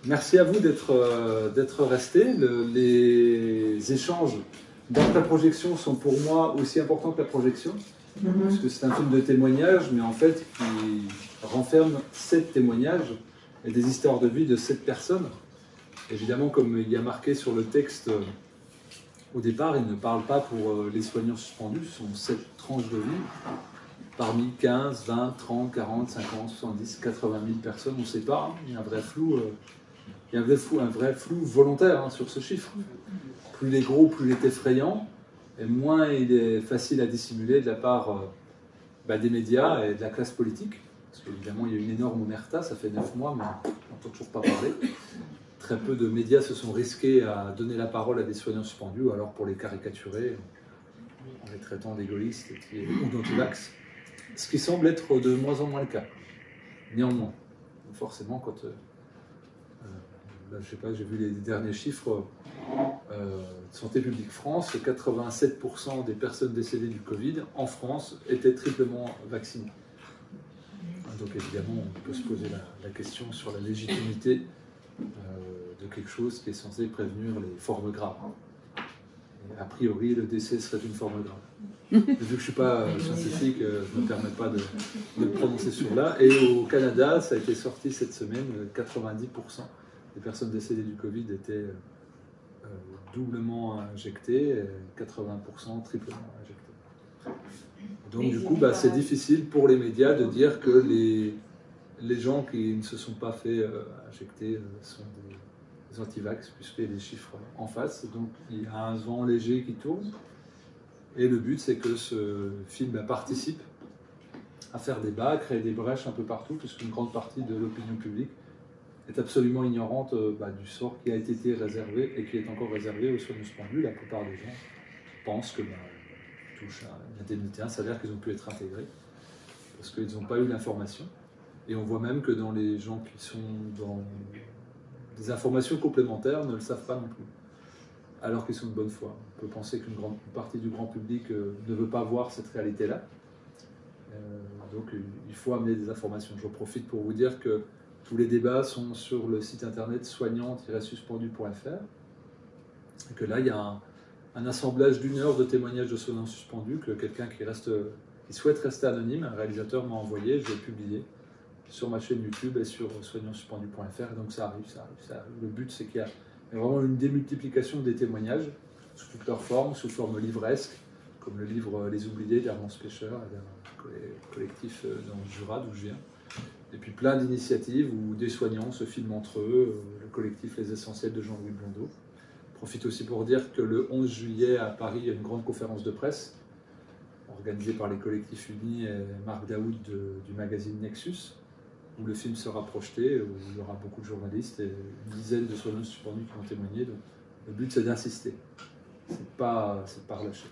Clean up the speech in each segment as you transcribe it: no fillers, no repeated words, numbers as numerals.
Merci à vous d'être restés. Les échanges dans la projection sont pour moi aussi importants que la projection, parce que c'est un film de témoignage, mais en fait qui renferme 7 témoignages et des histoires de vie de 7 personnes. Évidemment, comme il y a marqué sur le texte au départ, il ne parle pas pour les soignants suspendus, ce sont 7 tranches de vie, parmi 15, 20, 30, 40, 50, 70, 80 000 personnes, on ne sait pas, hein, il y a un vrai flou. Il y a un vrai flou volontaire sur ce chiffre. Plus il est gros, plus il est effrayant, et moins il est facile à dissimuler de la part des médias et de la classe politique. Parce qu'évidemment, il y a une énorme omerta, ça fait 9 mois, mais on n'entend toujours pas parler. Très peu de médias se sont risqués à donner la parole à des soignants suspendus, ou alors pour les caricaturer, en les traitant d'égoïstes ou d'antivax. Ce qui semble être de moins en moins le cas. Néanmoins, forcément, quand... Là, je sais pas, j'ai vu les derniers chiffres de Santé publique France, 87% des personnes décédées du Covid en France étaient triplement vaccinées. Donc évidemment, on peut se poser la question sur la légitimité de quelque chose qui est censé prévenir les formes graves. Et a priori, le décès serait une forme grave. Vu que je ne suis pas scientifique, je ne me permets pas de me prononcer sur là. Et au Canada, ça a été sorti cette semaine, 90% des personnes décédées du Covid étaient doublement injectées, et 80% triplement injectées. Donc du coup, c'est difficile pour les médias de dire que les gens qui ne se sont pas fait injecter sont des antivax, puisqu'il y a des chiffres en face. Donc il y a un vent léger qui tourne. Et le but, c'est que ce film participe à faire débat, à créer des brèches un peu partout, puisqu'une grande partie de l'opinion publique est absolument ignorante du sort qui a été réservé et qui est encore réservé aux soignants suspendus. La plupart des gens pensent que touchent à une indemnité, un salaire qu'ils ont pu être intégrés, parce qu'ils n'ont pas eu l'information. Et on voit même que dans les gens qui sont dans des informations complémentaires ne le savent pas non plus, alors qu'ils sont de bonne foi. On peut penser qu'une grande partie du grand public ne veut pas voir cette réalité-là. Donc il faut amener des informations. Je profite pour vous dire que tous les débats sont sur le site internet soignant-suspendu.fr, et que là, il y a un assemblage d'1 heure de témoignages de soignants suspendus que quelqu'un qui souhaite rester anonyme, un réalisateur m'a envoyé, je l'ai publié sur ma chaîne YouTube et sur soignant-suspendu.fr, et donc ça arrive. Le but, c'est qu'il y a vraiment une démultiplication des témoignages, sous toutes leurs formes, sous forme livresque, comme le livre Les Oubliés d'Hermance Pêcheur, un collectif dans le Jura, d'où je viens. Et puis plein d'initiatives où des soignants se filment entre eux, le collectif Les Essentiels de Jean-Louis Blondeau. Je profite aussi pour dire que le 11 juillet à Paris, il y a une grande conférence de presse organisée par les collectifs unis et Marc Daoud du magazine Nexus, où le film sera projeté, où il y aura beaucoup de journalistes et une dizaine de soignants suspendus qui vont témoigner. Donc, le but, c'est d'insister. C'est pas relâcher.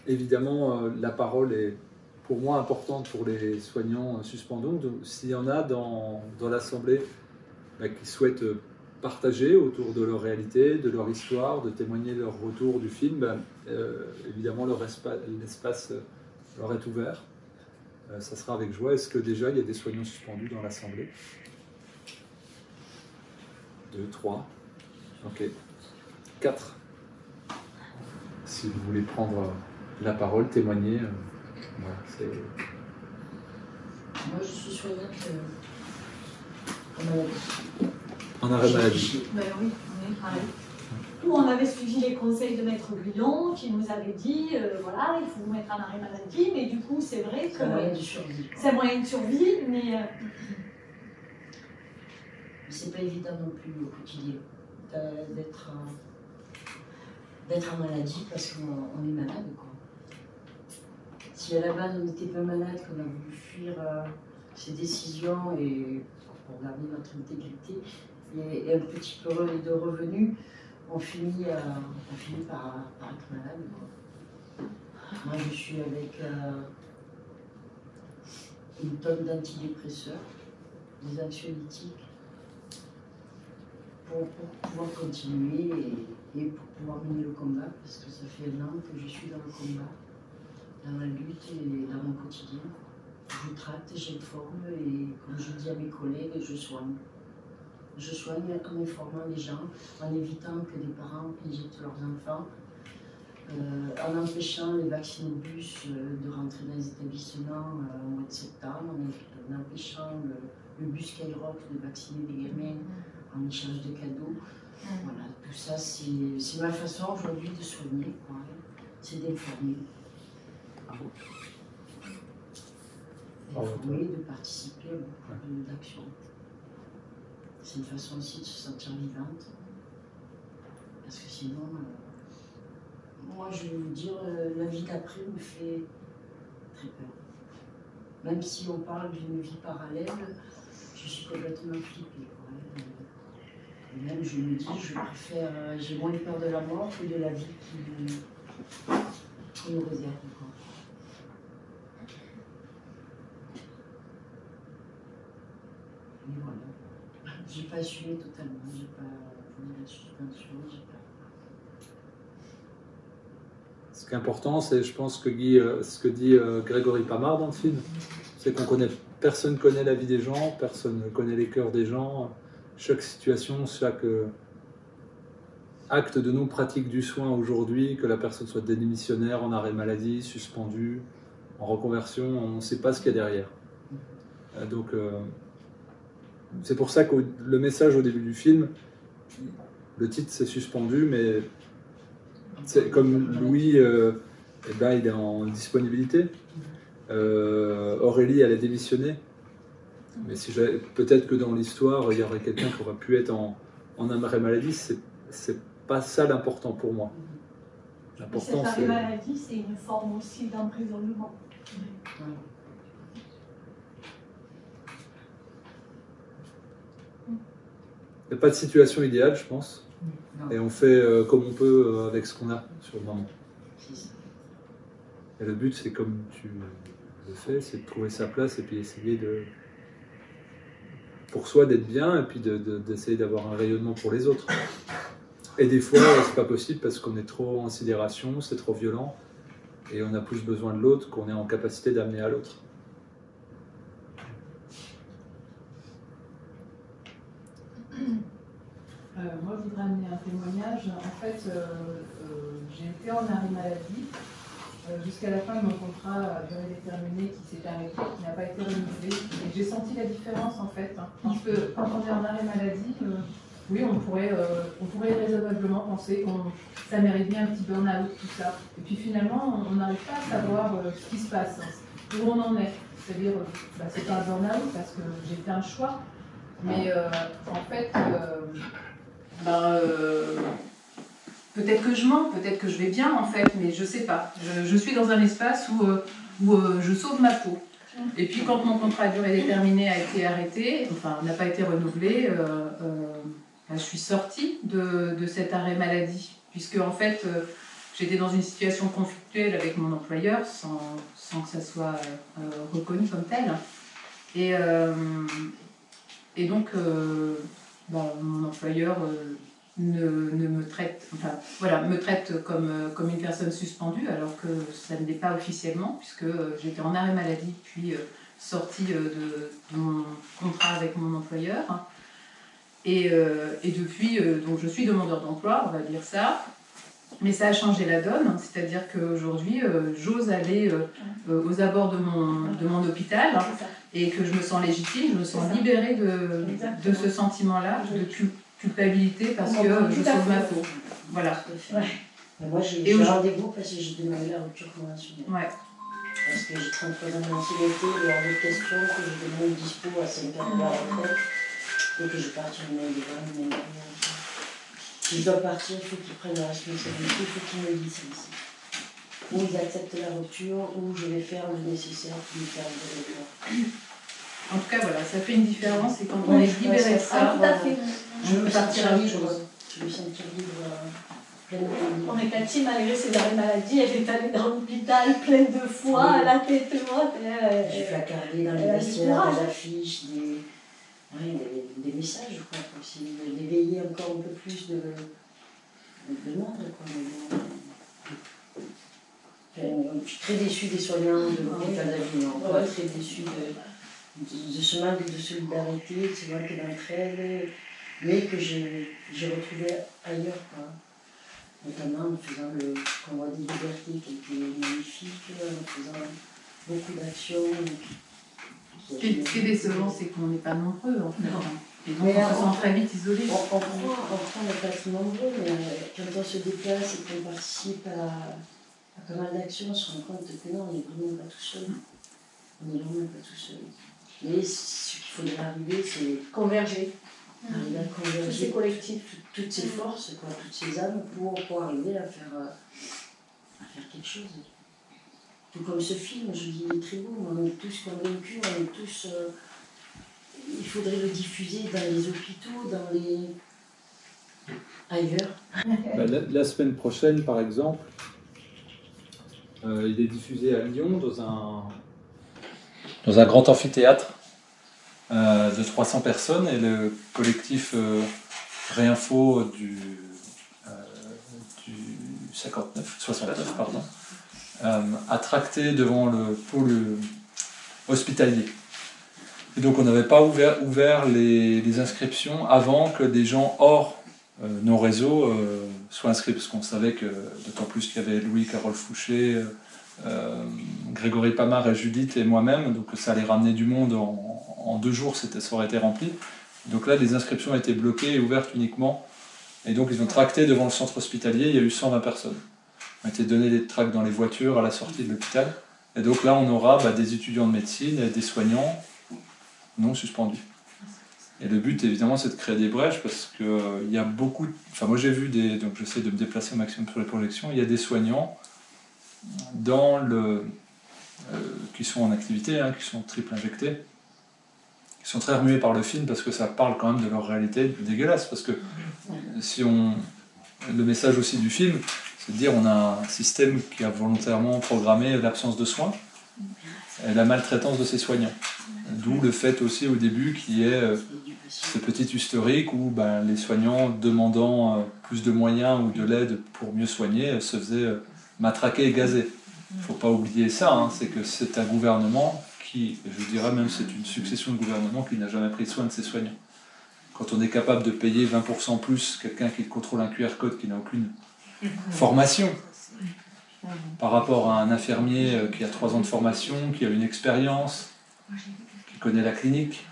Évidemment, la parole est pour moi importante pour les soignants suspendus. Donc, s'il y en a dans l'Assemblée qui souhaitent partager autour de leur réalité, de leur histoire, de témoigner leur retour du film, évidemment, l'espace leur est ouvert. Ça sera avec joie. Est-ce que déjà, il y a des soignants suspendus dans l'Assemblée? 2, 3, ok. 4. Si vous voulez prendre la parole, témoigner, voilà, c'est... Moi, je suis soignante en maladie. En arrêt maladie. Ben oui, on est pareil. Nous, on avait suivi les conseils de Maître Guillon qui nous avait dit, voilà, il faut vous mettre en arrêt maladie, mais du coup, c'est vrai que... C'est un moyen de survie. C'est un moyen de survie, mais... C'est pas évident non plus au quotidien d'être en maladie parce qu'on est malade, quoi. Si à la base on n'était pas malade, qu'on a voulu fuir ces décisions et pour garder notre intégrité et un petit peu de revenus, on finit par être malade, quoi. Moi je suis avec une tonne d'antidépresseurs, des anxiolytiques, pour pouvoir continuer et pour pouvoir mener le combat, parce que ça fait 1 an que je suis dans le combat, dans la lutte et dans mon quotidien. Je traite, j'informe et comme je dis à mes collègues, je soigne. Je soigne en informant les gens, en évitant que des parents injectent leurs enfants, en empêchant les vaccinobus de rentrer dans les établissements au mois de septembre, en empêchant le bus Skyrock de vacciner des gamins en échange de cadeaux. Voilà, tout ça, c'est ma façon aujourd'hui de soigner, c'est d'informer. D'informer, de participer à beaucoup d'actions. C'est une façon aussi de se sentir vivante. Parce que sinon, moi je vais vous dire, la vie d'après me fait très peur. Même si on parle d'une vie parallèle, je suis complètement flippée. Et même je me dis, je préfère, j'ai moins peur de la mort que de la vie qui nous réserve. Et voilà. J'ai pas assumé totalement, j'ai pas voulu la suspension, j'ai pas. Ce qui est important, c'est, je pense, que ce que dit Grégory Pamard dans le film, c'est personne ne connaît la vie des gens, personne ne connaît les cœurs des gens. Chaque situation, chaque acte de non-pratique du soin aujourd'hui, que la personne soit démissionnaire, en arrêt maladie, suspendue, en reconversion, on ne sait pas ce qu'il y a derrière. Donc, c'est pour ça que le message au début du film, le titre c'est suspendu, mais comme Louis, eh ben, il est en disponibilité. Aurélie, elle a démissionné. Mais peut-être que dans l'histoire, il y aurait quelqu'un qui aurait pu être en arrêt maladie. C'est pas ça l'important pour moi. L'important, c'est... Cette arrêt maladie, c'est une forme aussi d'emprisonnement. Il n'y a pas de situation idéale, je pense. Non. Et on fait comme on peut avec ce qu'on a sur le moment. Et le but, c'est comme tu le fais, c'est de trouver sa place et puis essayer pour soi d'être bien et puis d'essayer d'avoir un rayonnement pour les autres. Et des fois, c'est pas possible parce qu'on est trop en sidération, c'est trop violent et on a plus besoin de l'autre qu'on est en capacité d'amener à l'autre. Moi, je voudrais amener un témoignage. En fait, j'ai été en arrêt maladie jusqu'à la fin de mon contrat à durée déterminée qui s'est arrêté, qui n'a pas été renouvelé. Et j'ai senti la différence, en fait. Parce que quand on est en arrêt maladie, oui, on pourrait raisonnablement penser que ça mérite bien un petit burn-out, tout ça. Et puis finalement, on n'arrive pas à savoir ce qui se passe, où on en est. C'est-à-dire, c'est pas un burn-out parce que j'ai fait un choix. Mais en fait, peut-être que je mens, peut-être que je vais bien en fait, mais je sais pas. Je suis dans un espace où je sauve ma peau. Et puis quand mon contrat à durée déterminée a été arrêté, enfin n'a pas été renouvelé, je suis sortie de cet arrêt maladie, puisque en fait j'étais dans une situation conflictuelle avec mon employeur sans que ça soit reconnu comme tel. Et donc, mon employeur me traite comme une personne suspendue, alors que ça ne l'est pas officiellement, puisque j'étais en arrêt maladie, puis sortie de mon contrat avec mon employeur. Et depuis, donc je suis demandeur d'emploi, on va dire ça. Mais ça a changé la donne, c'est-à-dire qu'aujourd'hui, j'ose aller aux abords de mon hôpital et que je me sens légitime, je me sens libérée de ce sentiment-là, de culpabilité parce que je sauve ma peau. Voilà. Ouais. Moi, j'ai rendez-vous parce que j'ai demandé la rupture conventionnelle. Ouais. Parce que j'ai 33 ans d'ancienneté, il est hors de question que je demande dispo à 5 ans de la retraite et que je parte une année devant, si je dois partir, il faut qu'ils prennent la responsabilité, il faut qu'ils me licencient. Ou ils acceptent la rupture, ou je vais faire le nécessaire pour me faire de rupture. En tout cas, voilà, ça fait une différence, et quand on est libéré de ça, je veux partir libre. Je veux sentir libre. On est Cathy, malgré ses arrêts maladie, elle est allée dans l'hôpital pleine de foi, oui. Elle a tête morte. J'ai placardé dans les vestiaires, des affiches, des messages, quoi, pour essayer d'éveiller encore un peu plus de monde, quoi. Je suis très déçue des soignants de l'hôpital d'Avignon, très déçue de ce manque de solidarité, de ce manque d'entraide, mais que j'ai retrouvé ailleurs, quoi. Notamment en faisant le convoi des libertés qui était magnifique, en faisant beaucoup d'actions. Ce qui est décevant, c'est qu'on n'est pas nombreux en fait. Non. Et donc on se sent très vite isolé. On croit ne pas être nombreux, mais quand on se déplace et qu'on participe à pas mal d'actions, on se rend compte que non, on n'est vraiment pas tout seul. On n'est vraiment pas tout seul. Mais ce qu'il faudrait arriver, c'est converger. Arriver à converger. C'est collectif. Toutes ces forces, quoi, toutes ces âmes pour arriver à faire quelque chose. Tout comme ce film, je dis, il est très beau, on est tous convaincus, on est tous... il faudrait le diffuser dans les hôpitaux, dans les... ailleurs. La semaine prochaine, par exemple, il est diffusé à Lyon dans un grand amphithéâtre de 300 personnes et le collectif Réinfo du 69 pardon, a tracté devant le pôle hospitalier. Et donc on n'avait pas ouvert les inscriptions avant que des gens hors nos réseaux soient inscrits, parce qu'on savait que, d'autant plus qu'il y avait Louis, Carole Fouché, Grégory Pamard et Judith et moi-même, donc ça allait ramener du monde en 2 jours, ça aurait été rempli. Donc là, les inscriptions étaient bloquées et ouvertes uniquement, et donc ils ont tracté devant le centre hospitalier, il y a eu 120 personnes. On a été donné des tracts dans les voitures à la sortie de l'hôpital, et donc là on aura des étudiants de médecine et des soignants non suspendus. Et le but, évidemment, c'est de créer des brèches, parce qu'il y a beaucoup... Enfin, moi, j'ai vu donc j'essaie de me déplacer au maximum sur les projections. Il y a des soignants qui sont en activité, qui sont triple injectés, qui sont très remués par le film, parce que ça parle quand même de leur réalité dégueulasse. Parce que le message aussi du film, c'est de dire on a un système qui a volontairement programmé l'absence de soins et la maltraitance de ses soignants. D'où le fait aussi au début qu'il y ait ce petit historique où les soignants demandant plus de moyens ou de l'aide pour mieux soigner se faisaient matraquer et gazer. Il ne faut pas oublier ça, c'est que c'est un gouvernement qui, je dirais même c'est une succession de gouvernements qui n'a jamais pris soin de ses soignants. Quand on est capable de payer 20% plus quelqu'un qui contrôle un QR code qui n'a aucune formation, par rapport à un infirmier qui a 3 ans de formation, qui a une expérience, qui connaît la clinique,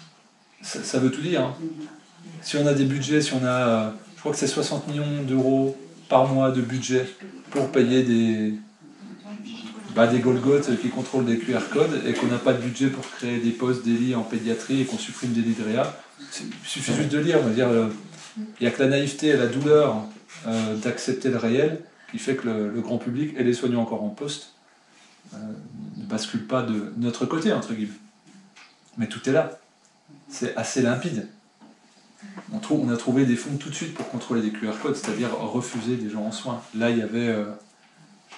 ça veut tout dire. Si on a des budgets, si on a, je crois que c'est 60 millions d'euros par mois de budget pour payer des Golgoth qui contrôlent des QR codes, et qu'on n'a pas de budget pour créer des postes, des lits en pédiatrie, et qu'on supprime des lits de réa, il suffit juste de lire. Il n'y a que la naïveté et la douleur d'accepter le réel qui fait que le grand public et les soignants encore en poste ne basculent pas de notre côté, entre guillemets. Mais tout est là. C'est assez limpide. On a trouvé des fonds tout de suite pour contrôler des QR codes, c'est-à-dire refuser des gens en soins. Là, il y avait...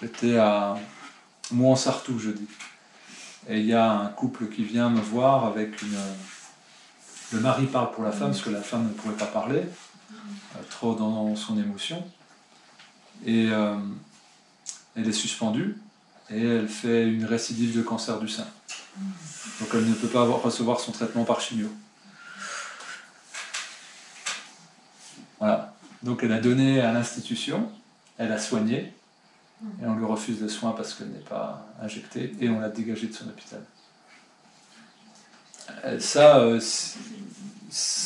j'étais à Mouansartou jeudi. Et il y a un couple qui vient me voir avec le mari parle pour la femme, parce que la femme ne pouvait pas parler, trop dans son émotion. Et elle est suspendue, et elle fait une récidive de cancer du sein. Donc elle ne peut pas recevoir son traitement par chimio. Voilà. Donc elle a donné à l'institution, elle a soigné, et on lui refuse le soin parce qu'elle n'est pas injectée, et on l'a dégagée de son hôpital. Ça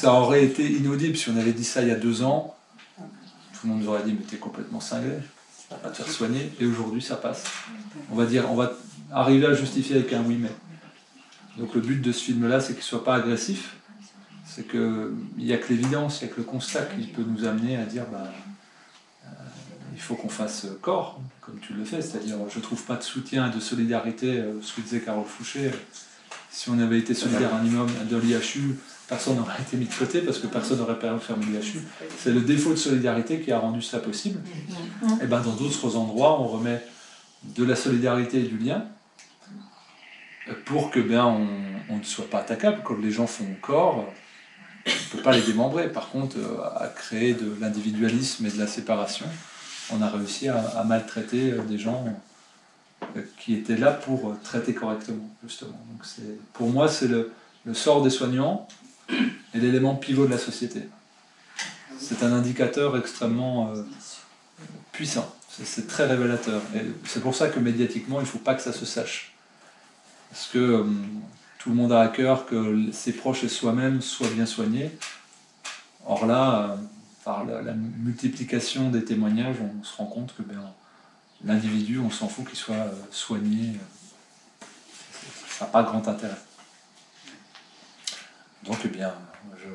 aurait été inaudible si on avait dit ça il y a 2 ans. Tout le monde nous aurait dit mais t'es complètement cinglé, tu vas pas te faire soigner, et aujourd'hui ça passe. On va arriver à justifier avec un oui mais. Donc le but de ce film-là, c'est qu'il ne soit pas agressif, c'est qu'il n'y a que l'évidence, il n'y a que le constat qui peut nous amener à dire il faut qu'on fasse corps, comme tu le fais, c'est-à-dire je ne trouve pas de soutien et de solidarité, ce que disait Carole Fouché, si on avait été solidaire un minimum de l'IHU, personne n'aurait été mis de côté parce que personne n'aurait pu fermer l'IHU. C'est le défaut de solidarité qui a rendu ça possible. Et dans d'autres endroits, on remet de la solidarité et du lien pour que on ne soit pas attaquable. Comme les gens font corps, on ne peut pas les démembrer. Par contre, à créer de l'individualisme et de la séparation, on a réussi à maltraiter des gens qui étaient là pour traiter correctement, justement. Donc pour moi, c'est le sort des soignants et l'élément pivot de la société. C'est un indicateur extrêmement puissant, c'est très révélateur. Et c'est pour ça que médiatiquement, il ne faut pas que ça se sache. Parce que tout le monde a à cœur que ses proches et soi-même soient bien soignés. Or là, par la multiplication des témoignages, on se rend compte que l'individu, on s'en fout qu'il soit soigné. Ça n'a pas grand intérêt. Donc, je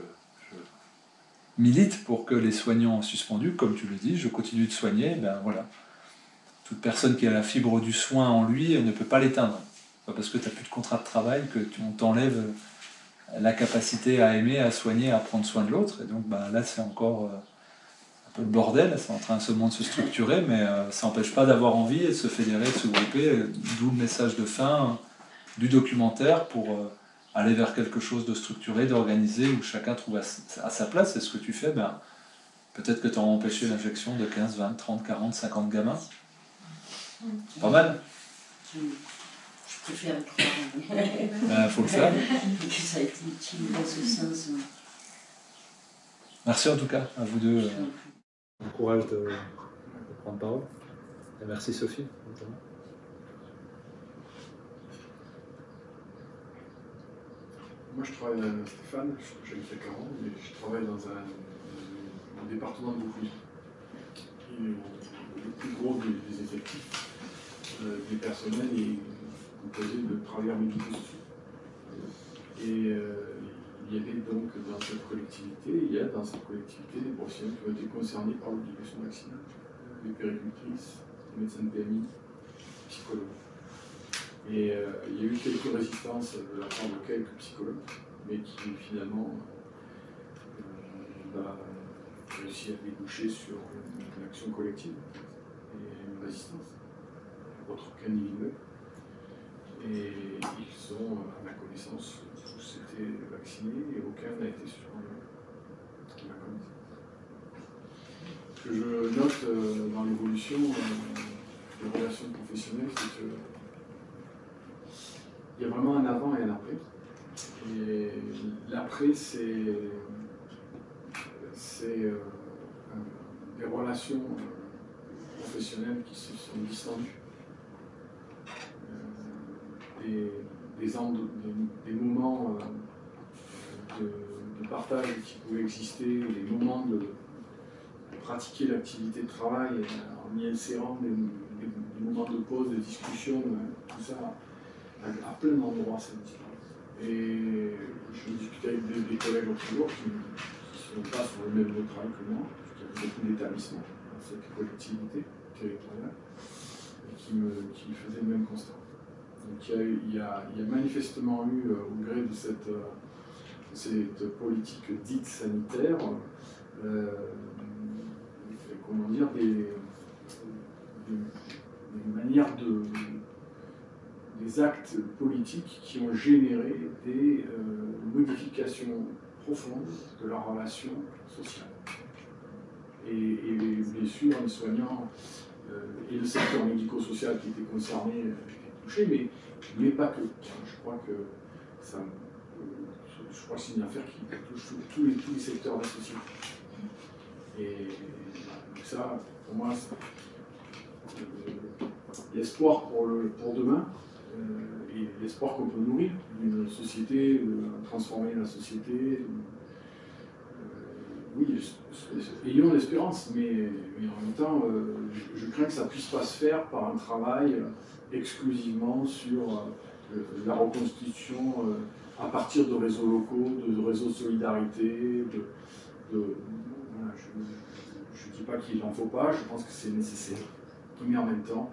milite pour que les soignants suspendus, comme tu le dis, je continue de soigner, voilà. Toute personne qui a la fibre du soin en lui ne peut pas l'éteindre. Pas parce que tu n'as plus de contrat de travail qu'on t'enlève la capacité à aimer, à soigner, à prendre soin de l'autre. Et donc là, c'est encore un peu le bordel, c'est en train seulement de se structurer, mais ça n'empêche pas d'avoir envie et de se fédérer, de se grouper, d'où le message de fin du documentaire pour aller vers quelque chose de structuré, d'organisé, où chacun trouve à sa place. Et ce que tu fais, peut-être que tu as empêché l'injection de 15, 20, 30, 40, 50 gamins. Pas mal. Je préfère croire. Faut le faire. Que ça a été utile dans ce sens. Merci en tout cas à vous deux. Bon courage de prendre parole. Et merci Sophie. Notamment. Moi je travaille à Stéphane, j'habite à Caron, mais je travaille dans un département de Vaucluse. Le plus gros des effectifs des personnels est composé de travailleurs médico-sociaux. Et il y avait donc dans cette collectivité, des professionnels qui ont été concernés par l'obligation vaccinale. Des péricultrices, des médecins de PMI, des psychologues. Et il y a eu quelques résistances de la part de quelques psychologues, mais qui finalement réussi à déboucher sur une action collective et une résistance contre qu'individuelle. Et ils ont, à ma connaissance, tous été vaccinés et aucun n'a été suspendu. À ma connaissance. Ce que je note dans l'évolution des relations professionnelles, c'est que il y a vraiment un avant et un après. Et l'après, c'est des relations professionnelles qui se sont distendues. Des moments de partage qui pouvaient exister, des moments de pratiquer l'activité de travail en y insérant des moments de pause, de discussion, tout ça, à plein d'endroits, ça disparu. Et je discutais avec des collègues l'autre jour qui ne sont pas sur le même travail que moi, parce qu'il y a beaucoup d'établissements dans cette collectivité territoriale, et qui faisaient le même constat. Donc il y a manifestement eu, au gré de cette politique dite sanitaire, comment dire, des manières des actes politiques qui ont généré des modifications profondes de la relation sociale. Et bien sûr, les soignants et le secteur médico-social qui était concerné, touché, mais pas que. Je crois que c'est une affaire qui touche tous les secteurs de la société. Et ça, pour moi, c'est l'espoir pour demain, et l'espoir qu'on peut nourrir d'une société, transformer la société. Oui, ayons l'espérance, mais en même temps, je crains que ça ne puisse pas se faire par un travail exclusivement sur la reconstitution à partir de réseaux locaux, de réseaux de solidarité. Voilà, je ne dis pas qu'il n'en faut pas, je pense que c'est nécessaire. Mais en même temps,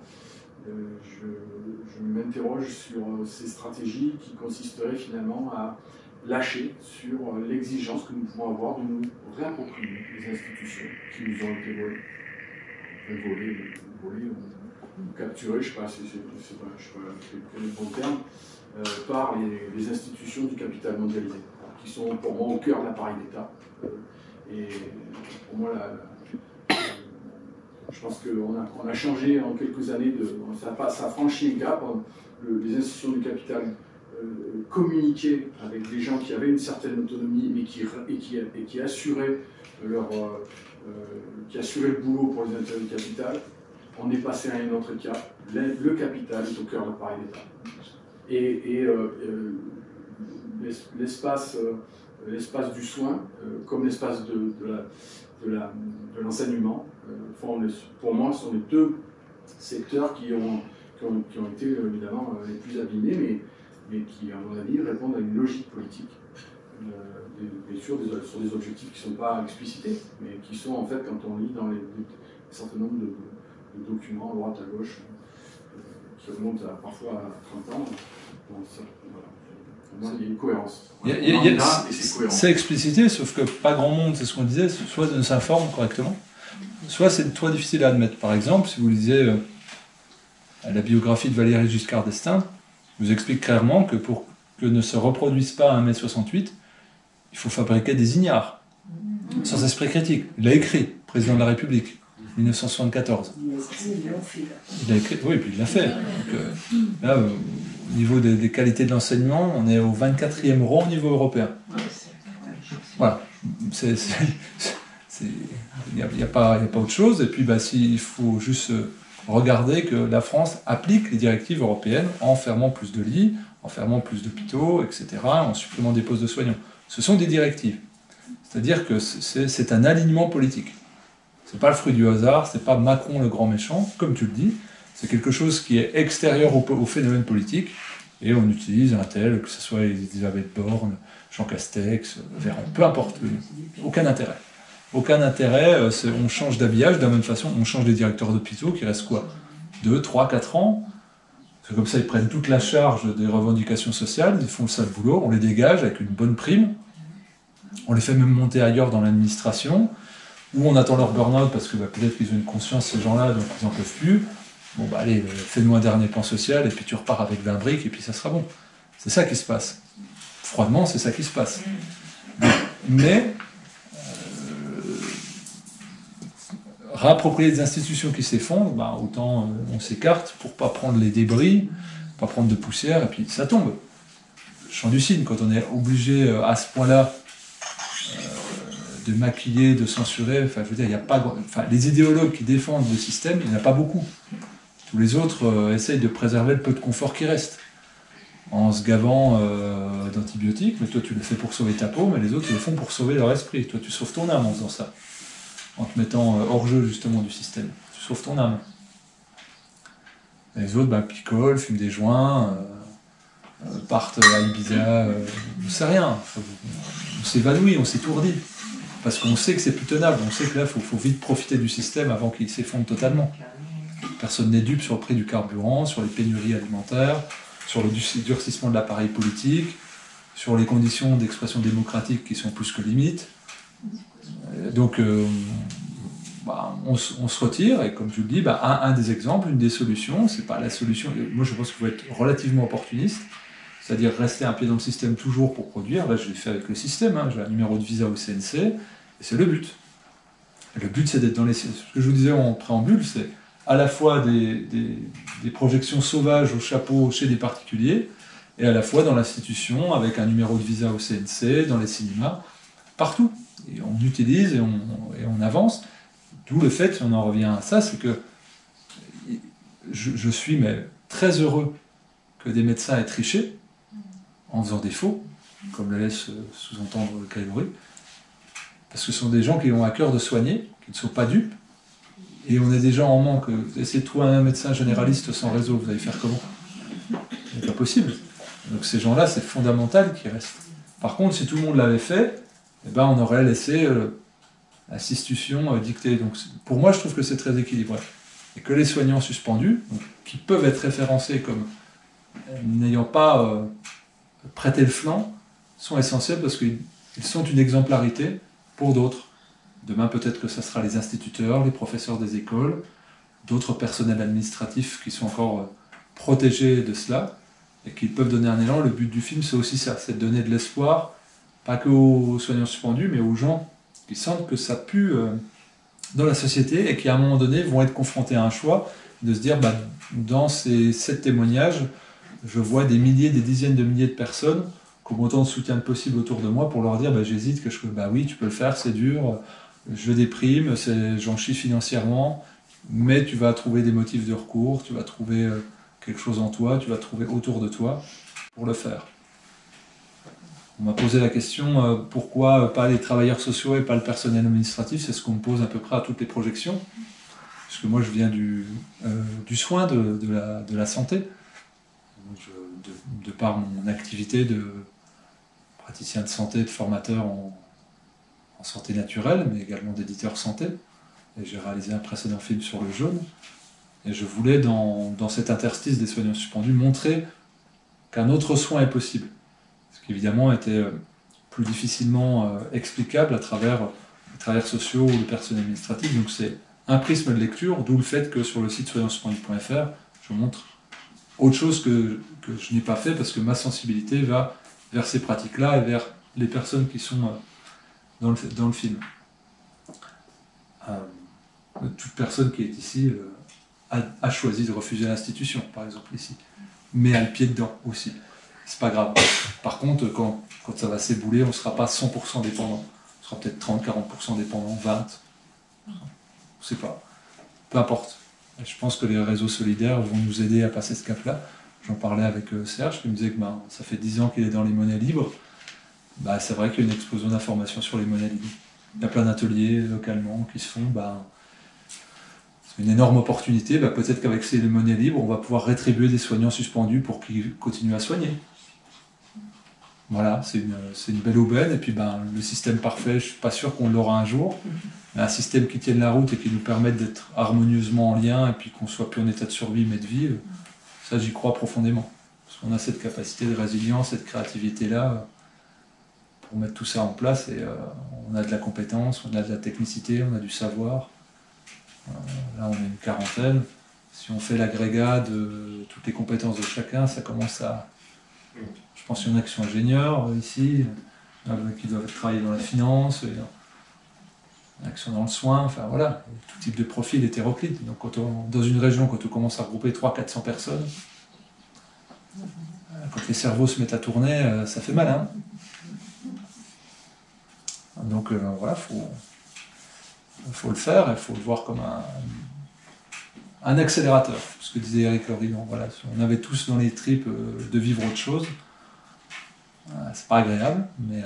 je m'interroge sur ces stratégies qui consisteraient finalement à lâcher sur l'exigence que nous pouvons avoir de nous réapproprier les institutions qui nous ont été volées ou capturées, je ne sais pas quel est le bon terme, par les institutions du capital mondialisé, qui sont pour moi au cœur de l'appareil d'État. Et pour moi, Je pense qu'on a changé en quelques années, ça a franchi un cap. Les institutions du capital communiquaient avec des gens qui avaient une certaine autonomie, mais qui assuraient qui assuraient le boulot pour les intérêts du capital. On est passé à un autre cap. Le capital est au cœur de l'appareil d'État. Et l'espace du soin, comme l'espace de l'enseignement, pour moi, sont les deux secteurs qui ont été évidemment les plus abîmés, mais qui, à mon avis, répondent à une logique politique. Bien sûr, sur des objectifs qui ne sont pas explicités, mais qui sont, en fait, quand on lit dans un certain nombre de documents à droite, à gauche, qui remontent parfois à 30 ans. Donc, ça, voilà. Pour moi, il y a une cohérence. C'est explicité, sauf que pas grand monde, c'est ce qu'on disait, soit ne s'informe correctement, soit c'est trop difficile à admettre. Par exemple, si vous lisez la biographie de Valéry Giscard d'Estaing, vous explique clairement que pour que ne se reproduise pas un mai 68, il faut fabriquer des ignares, sans esprit critique. Il l'a écrit, président de la République, 1974. Il l'a écrit, oui, puis il l'a fait. Donc, là, au niveau des qualités de l'enseignement, on est au 24e rang au niveau européen. Voilà. Il n'y a pas autre chose. Et puis, il faut juste regarder que la France applique les directives européennes en fermant plus de lits, en fermant plus d'hôpitaux, etc., en supprimant des postes de soignants. Ce sont des directives. C'est-à-dire que c'est un alignement politique. Ce n'est pas le fruit du hasard, ce n'est pas Macron le grand méchant, comme tu le dis. C'est quelque chose qui est extérieur au phénomène politique. Et on utilise un tel, que ce soit Elisabeth Borne, Jean Castex, Véran, peu importe. Aucun intérêt. Aucun intérêt, on change d'habillage, de la même façon, on change des directeurs d'hôpitaux qui restent quoi 2, 3, 4 ans. C'est comme ça, ils prennent toute la charge des revendications sociales, ils font le sale boulot, on les dégage avec une bonne prime, on les fait même monter ailleurs dans l'administration, ou on attend leur burn-out parce que peut-être qu'ils ont une conscience, ces gens-là, donc ils n'en peuvent plus. Bon, allez, fais-nous un dernier plan social, et puis tu repars avec 20 briques, et puis ça sera bon. C'est ça qui se passe. Froidement, c'est ça qui se passe. Mais, réapproprier des institutions qui s'effondrent, autant on s'écarte pour ne pas prendre les débris, pas prendre de poussière, et puis ça tombe. Chant du cygne, quand on est obligé à ce point-là de maquiller, de censurer, je veux dire, il n'y a pas, les idéologues qui défendent le système, il n'y en a pas beaucoup. Tous les autres essayent de préserver le peu de confort qui reste, en se gavant d'antibiotiques, mais toi tu le fais pour sauver ta peau, mais les autres le font pour sauver leur esprit. Toi tu sauves ton âme en faisant ça, en te mettant hors jeu justement du système. Tu sauves ton âme. Et les autres picolent, fument des joints, partent à Ibiza, on ne sait rien. On s'évanouit, on s'étourdit. Parce qu'on sait que c'est plus tenable, on sait que là, il faut vite profiter du système avant qu'il s'effondre totalement. Personne n'est dupe sur le prix du carburant, sur les pénuries alimentaires, sur le durcissement de l'appareil politique, sur les conditions d'expression démocratique qui sont plus que limites. Donc, on se retire, et comme tu le dis, un des exemples, une des solutions, c'est pas la solution. Moi, je pense qu'il faut être relativement opportuniste, c'est-à-dire rester un pied dans le système toujours pour produire. Là, je l'ai fait avec le système, j'ai un numéro de visa au CNC, et c'est le but. Le but, c'est d'être dans les... Ce que je vous disais en préambule, c'est à la fois des projections sauvages au chapeau chez des particuliers, et à la fois dans l'institution, avec un numéro de visa au CNC, dans les cinémas, partout. Et on utilise et on avance. D'où le fait, si on en revient à ça, c'est que je suis très heureux que des médecins aient triché en faisant des faux, comme le laisse sous-entendre Grégory, parce que ce sont des gens qui ont à cœur de soigner, qui ne sont pas dupes, et on est déjà en manque. Essayez de trouver un médecin généraliste sans réseau, vous allez faire comment? C'est pas possible. Donc ces gens-là, c'est fondamental qu'ils restent. Par contre, si tout le monde l'avait fait, on aurait laissé l'institution dicter. Donc pour moi, je trouve que c'est très équilibré. Et que les soignants suspendus, qui peuvent être référencés comme n'ayant pas prêté le flanc, sont essentiels parce qu'ils sont une exemplarité pour d'autres. Demain, peut-être que ça sera les instituteurs, les professeurs des écoles, d'autres personnels administratifs qui sont encore protégés de cela et qui peuvent donner un élan. Le but du film, c'est aussi ça, c'est de donner de l'espoir, pas qu'aux soignants suspendus, mais aux gens qui sentent que ça pue dans la société et qui à un moment donné vont être confrontés à un choix de se dire dans ces 7 témoignages, je vois des milliers, des dizaines de milliers de personnes qui ont autant de soutien que possible autour de moi pour leur dire j'hésite, oui tu peux le faire, c'est dur, je déprime, j'en chie financièrement, mais tu vas trouver des motifs de recours, tu vas trouver quelque chose en toi, tu vas trouver autour de toi pour le faire. On m'a posé la question pourquoi pas les travailleurs sociaux et pas le personnel administratif, c'est ce qu'on me pose à peu près à toutes les projections, parce que moi je viens du soin, de la santé, de par mon activité de praticien de santé, de formateur en santé naturelle, mais également d'éditeur santé, et j'ai réalisé un précédent film sur le jaune, et je voulais dans cet interstice des soignants suspendus montrer qu'un autre soin est possible. Ce qui évidemment était plus difficilement explicable à travers les travailleurs sociaux ou le personnel administratif. Donc c'est un prisme de lecture, d'où le fait que sur le site soignantsuspendus.fr, je montre autre chose que je n'ai pas fait, parce que ma sensibilité va vers ces pratiques-là et vers les personnes qui sont dans le film. Toute personne qui est ici a choisi de refuser l'institution, par exemple ici, mais a le pied dedans aussi. C'est pas grave. Par contre, quand ça va s'ébouler, on ne sera pas 100% dépendant. On sera peut-être 30-40% dépendant, 20%. On ne sait pas. Peu importe. Et je pense que les réseaux solidaires vont nous aider à passer ce cap-là. J'en parlais avec Serge, qui me disait que ça fait 10 ans qu'il est dans les monnaies libres. C'est vrai qu'il y a une explosion d'informations sur les monnaies libres. Il y a plein d'ateliers localement qui se font. C'est une énorme opportunité. Peut-être qu'avec ces monnaies libres, on va pouvoir rétribuer des soignants suspendus pour qu'ils continuent à soigner. Voilà, c'est une belle aubaine. Et puis le système parfait, je ne suis pas sûr qu'on l'aura un jour. Mais un système qui tienne la route et qui nous permette d'être harmonieusement en lien, et puis qu'on ne soit plus en état de survie mais de vie, ça j'y crois profondément. Parce qu'on a cette capacité de résilience, cette créativité-là, pour mettre tout ça en place. Et on a de la compétence, on a de la technicité, on a du savoir. Là on est une quarantaine. Si on fait l'agrégat de toutes les compétences de chacun, ça commence à... Je pense qu'il y en a qui sont ingénieurs ici, qui doivent travailler dans la finance, il y en a qui sont dans le soin, enfin voilà, tout type de profil hétéroclite. Donc dans une région, quand on commence à regrouper 300-400 personnes, quand les cerveaux se mettent à tourner, ça fait mal. Hein. Donc voilà, faut le faire, il faut le voir comme un accélérateur. Ce que disait Eric Lorillon, voilà, on avait tous dans les tripes de vivre autre chose. C'est pas agréable, mais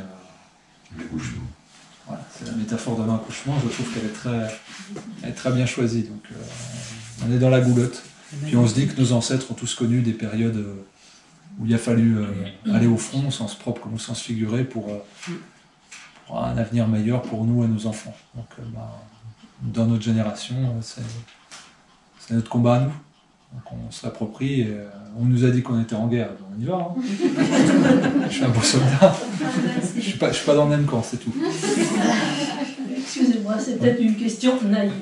voilà, c'est la métaphore d'un accouchement, je trouve qu'elle est très bien choisie. Donc on est dans la goulotte. Puis on se dit que nos ancêtres ont tous connu des périodes où il a fallu aller au front, au sens propre comme au sens figuré, pour un avenir meilleur pour nous et nos enfants. Donc dans notre génération, c'est notre combat à nous. Donc on se l'approprie et on nous a dit qu'on était en guerre, donc on y va. Hein. Je suis un beau soldat. Je suis pas dans le même camp, c'est tout. Excusez-moi, c'est peut-être une question naïve,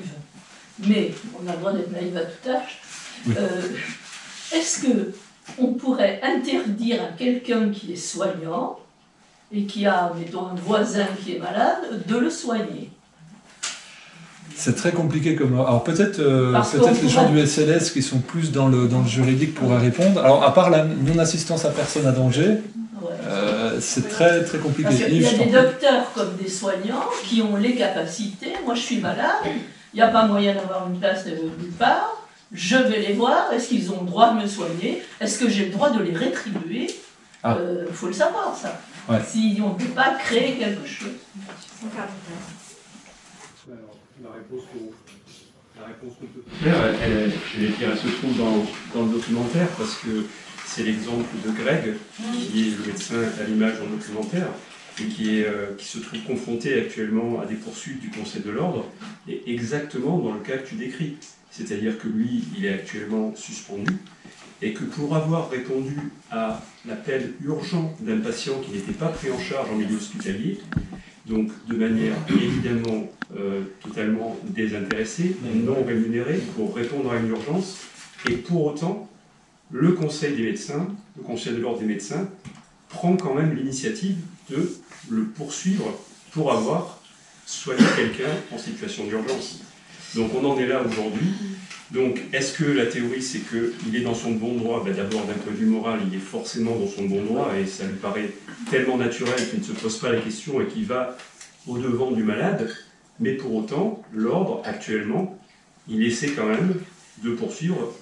mais on a le droit d'être naïf à tout âge. Oui. Est-ce qu'on pourrait interdire à quelqu'un qui est soignant et qui a, mettons, un voisin qui est malade, de le soigner? C'est très compliqué comme... Alors peut-être les gens du SLS qui sont plus dans le juridique pourraient répondre. Alors à part la non-assistance à personne à danger, c'est très très compliqué. Parce qu'il y a des docteurs comme des soignants qui ont les capacités. Moi je suis malade, il n'y a pas moyen d'avoir une place nulle part. Je vais les voir, est-ce qu'ils ont le droit de me soigner? Est-ce que j'ai le droit de les rétribuer? Faut le savoir ça. Ouais. Si on ne peut pas créer quelque chose. La réponse qu'on peut faire, elle se trouve dans le documentaire, parce que c'est l'exemple de Greg, qui est le médecin à l'image dans le documentaire, et qui se trouve confronté actuellement à des poursuites du Conseil de l'Ordre, et exactement dans le cas que tu décris. C'est-à-dire que lui, il est actuellement suspendu, et que pour avoir répondu à l'appel urgent d'un patient qui n'était pas pris en charge en milieu hospitalier, donc de manière évidemment totalement désintéressée, non rémunérée, pour répondre à une urgence, et pour autant, le Conseil des médecins, le Conseil de l'Ordre des médecins, prend quand même l'initiative de le poursuivre pour avoir soigné quelqu'un en situation d'urgence. Donc on en est là aujourd'hui. Donc est-ce que la théorie c'est qu'il est dans son bon droit? D'abord d'un point de vue moral, il est forcément dans son bon droit et ça lui paraît tellement naturel qu'il ne se pose pas la question et qu'il va au-devant du malade. Mais pour autant, l'ordre actuellement, il essaie quand même de poursuivre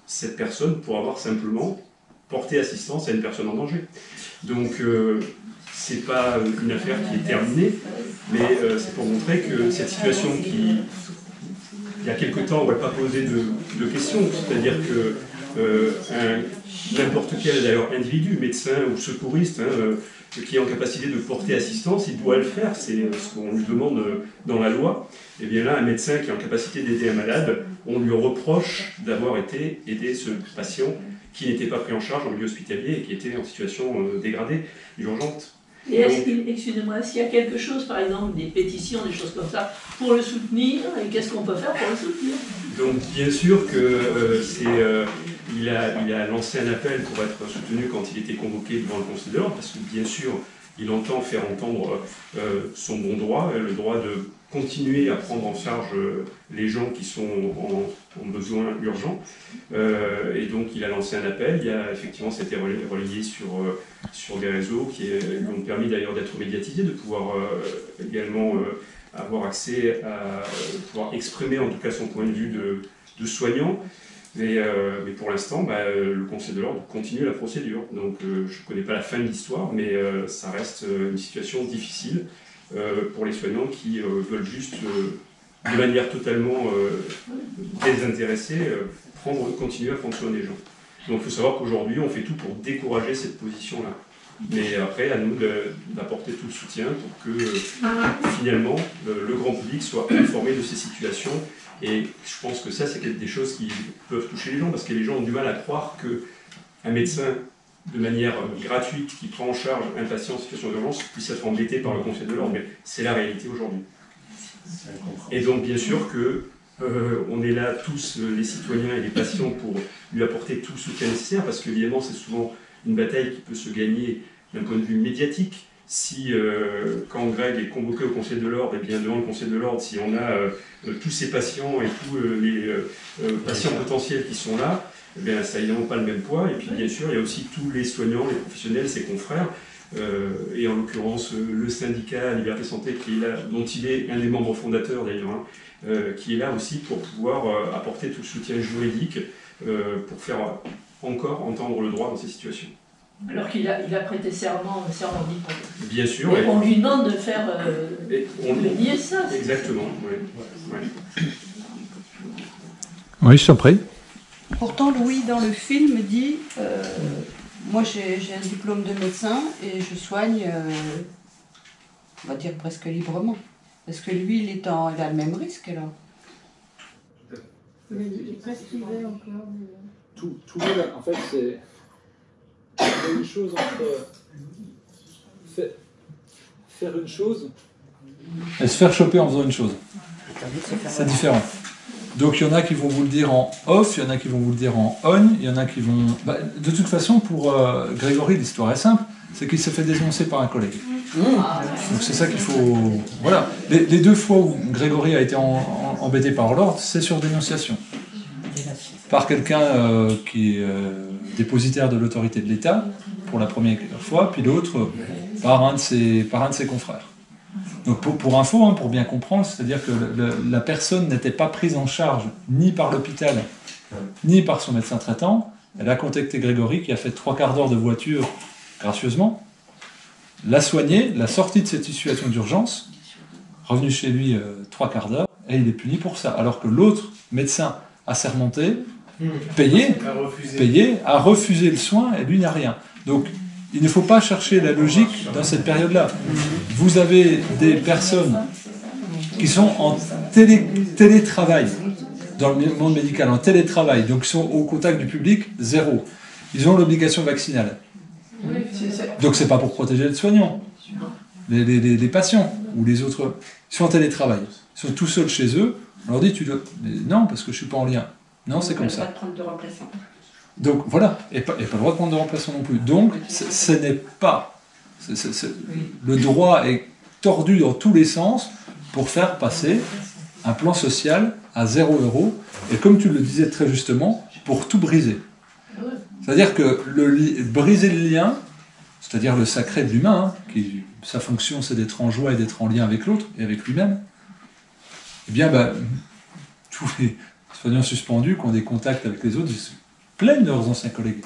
cette personne pour avoir simplement porté assistance à une personne en danger. Donc c'est pas une affaire qui est terminée, mais c'est pour montrer que cette situation qui, il y a quelque temps, n'aurait pas posé de questions, c'est-à-dire que n'importe quel d'ailleurs individu, médecin ou secouriste, qui est en capacité de porter assistance, il doit le faire, c'est ce qu'on lui demande dans la loi. Et bien là, un médecin qui est en capacité d'aider un malade, on lui reproche d'avoir été aider ce patient qui n'était pas pris en charge en milieu hospitalier et qui était en situation dégradée, urgente. Et excusez-moi, est-ce qu'il y a quelque chose, par exemple, des pétitions, des choses comme ça, pour le soutenir, et qu'est-ce qu'on peut faire pour le soutenir? Donc bien sûr que il a lancé un appel pour être soutenu quand il était convoqué devant le Conseil de l'ordre, parce que bien sûr, il entend faire entendre son bon droit, le droit de continuer à prendre en charge les gens qui sont en besoin urgent. Et donc il a lancé un appel, il y a effectivement, ça a été relayé sur des réseaux qui lui ont permis d'ailleurs d'être médiatisés, de pouvoir également avoir accès à pouvoir exprimer en tout cas son point de vue de soignant. Mais pour l'instant, le Conseil de l'ordre continue la procédure. Donc je ne connais pas la fin de l'histoire, mais ça reste une situation difficile pour les soignants qui veulent juste, de manière totalement désintéressée, continuer à prendre soin des gens. Donc il faut savoir qu'aujourd'hui, on fait tout pour décourager cette position-là. Mais après, à nous d'apporter tout le soutien pour que finalement le grand public soit informé de ces situations. Et je pense que ça, c'est des choses qui peuvent toucher les gens, parce que les gens ont du mal à croire qu'un médecin, de manière gratuite, qui prend en charge un patient en situation d'urgence, puisse être embêté par le Conseil de l'ordre. Mais c'est la réalité aujourd'hui. Et donc, bien sûr que on est là, tous les citoyens et les patients, pour lui apporter tout le soutien nécessaire, parce qu'évidemment, c'est souvent une bataille qui peut se gagner d'un point de vue médiatique. Si, quand Greg est convoqué au Conseil de l'ordre, et bien devant le Conseil de l'ordre, si on a tous ces patients et tous les patients potentiels qui sont là, eh bien, ça n'a évidemment pas le même poids. Et puis bien sûr, il y a aussi tous les soignants, les professionnels, ses confrères, et en l'occurrence le syndicat Liberté Santé, qui est là, dont il est un des membres fondateurs d'ailleurs, qui est là aussi pour pouvoir apporter tout le soutien juridique pour faire encore entendre le droit dans ces situations. Alors qu'il a prêté serment d'Hippocrate. Bien sûr. Et on lui demande de faire de nier ça. Exactement, oui. Oui, je t'en prie. Pourtant, Louis, dans le film, dit moi, j'ai un diplôme de médecin et je soigne, on va dire, presque librement. Parce que lui, il a le même risque, alors. Il prescrivait encore. Tout en fait, c'est... Il y a une chose entre faire une chose et se faire choper en faisant une chose. C'est différent. Donc il y en a qui vont vous le dire en off, il y en a qui vont vous le dire en on, il y en a qui vont... de toute façon, pour Grégory, l'histoire est simple, c'est qu'il s'est fait dénoncer par un collègue. Donc c'est ça qu'il faut... Voilà. Les deux fois où Grégory a été embêté par l'ordre, c'est sur dénonciation. Par quelqu'un qui est dépositaire de l'autorité de l'État, pour la première fois, puis l'autre par un de ses confrères. Donc pour info, pour bien comprendre, c'est-à-dire que la personne n'était pas prise en charge ni par l'hôpital, ni par son médecin traitant. Elle a contacté Grégory, qui a fait 3/4 d'heure de voiture, gracieusement, l'a soigné, l'a sorti de cette situation d'urgence, revenu chez lui 3/4 d'heure, et il est puni pour ça. Alors que l'autre médecin assermenté, payé, a refusé le soin, et lui n'a rien. Donc, il ne faut pas chercher la logique dans cette période-là. Vous avez des personnes qui sont en télétravail, dans le monde médical, en télétravail, donc ils sont au contact du public, zéro. Ils ont l'obligation vaccinale. Donc c'est pas pour protéger les soignants, les patients ou les autres. Ils sont en télétravail, ils sont tout seuls chez eux. On leur dit, non, parce que je suis pas en lien. Non, c'est comme ça. Pas de prendre de remplaçant. Donc voilà, et pas le droit de prendre de remplaçant non plus. Donc ce n'est pas... le droit est tordu dans tous les sens pour faire passer un plan social à 0 €, et comme tu le disais très justement, pour tout briser. C'est-à-dire que briser le lien, c'est-à-dire le sacré de l'humain, qui sa fonction c'est d'être en joie et d'être en lien avec l'autre et avec lui-même, eh bien tous les soignants suspendus qui ont des contacts avec les autres, ils se plaignent de leurs anciens collègues.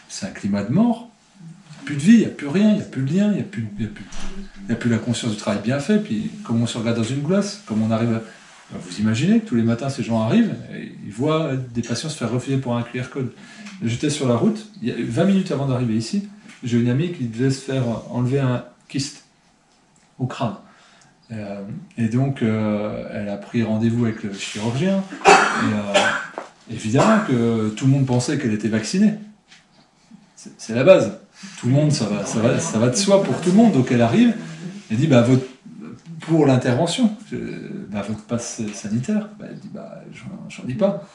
C'est un climat de mort, il n'y a plus de vie, il n'y a plus rien, il n'y a plus de lien, il n'y a plus la conscience du travail bien fait, puis comme on se regarde dans une glace, comme on arrive à... Vous imaginez que tous les matins ces gens arrivent, et ils voient des patients se faire refuser pour un QR code. J'étais sur la route, il y a 20 minutes avant d'arriver ici, j'ai une amie qui devait se faire enlever un kyste au crâne. Et donc, elle a pris rendez-vous avec le chirurgien. Et évidemment que tout le monde pensait qu'elle était vaccinée. C'est la base. Tout le monde, ça va de soi pour tout le monde. Donc elle arrive et dit pour l'intervention, votre passe sanitaire. Elle dit j'en ai pas.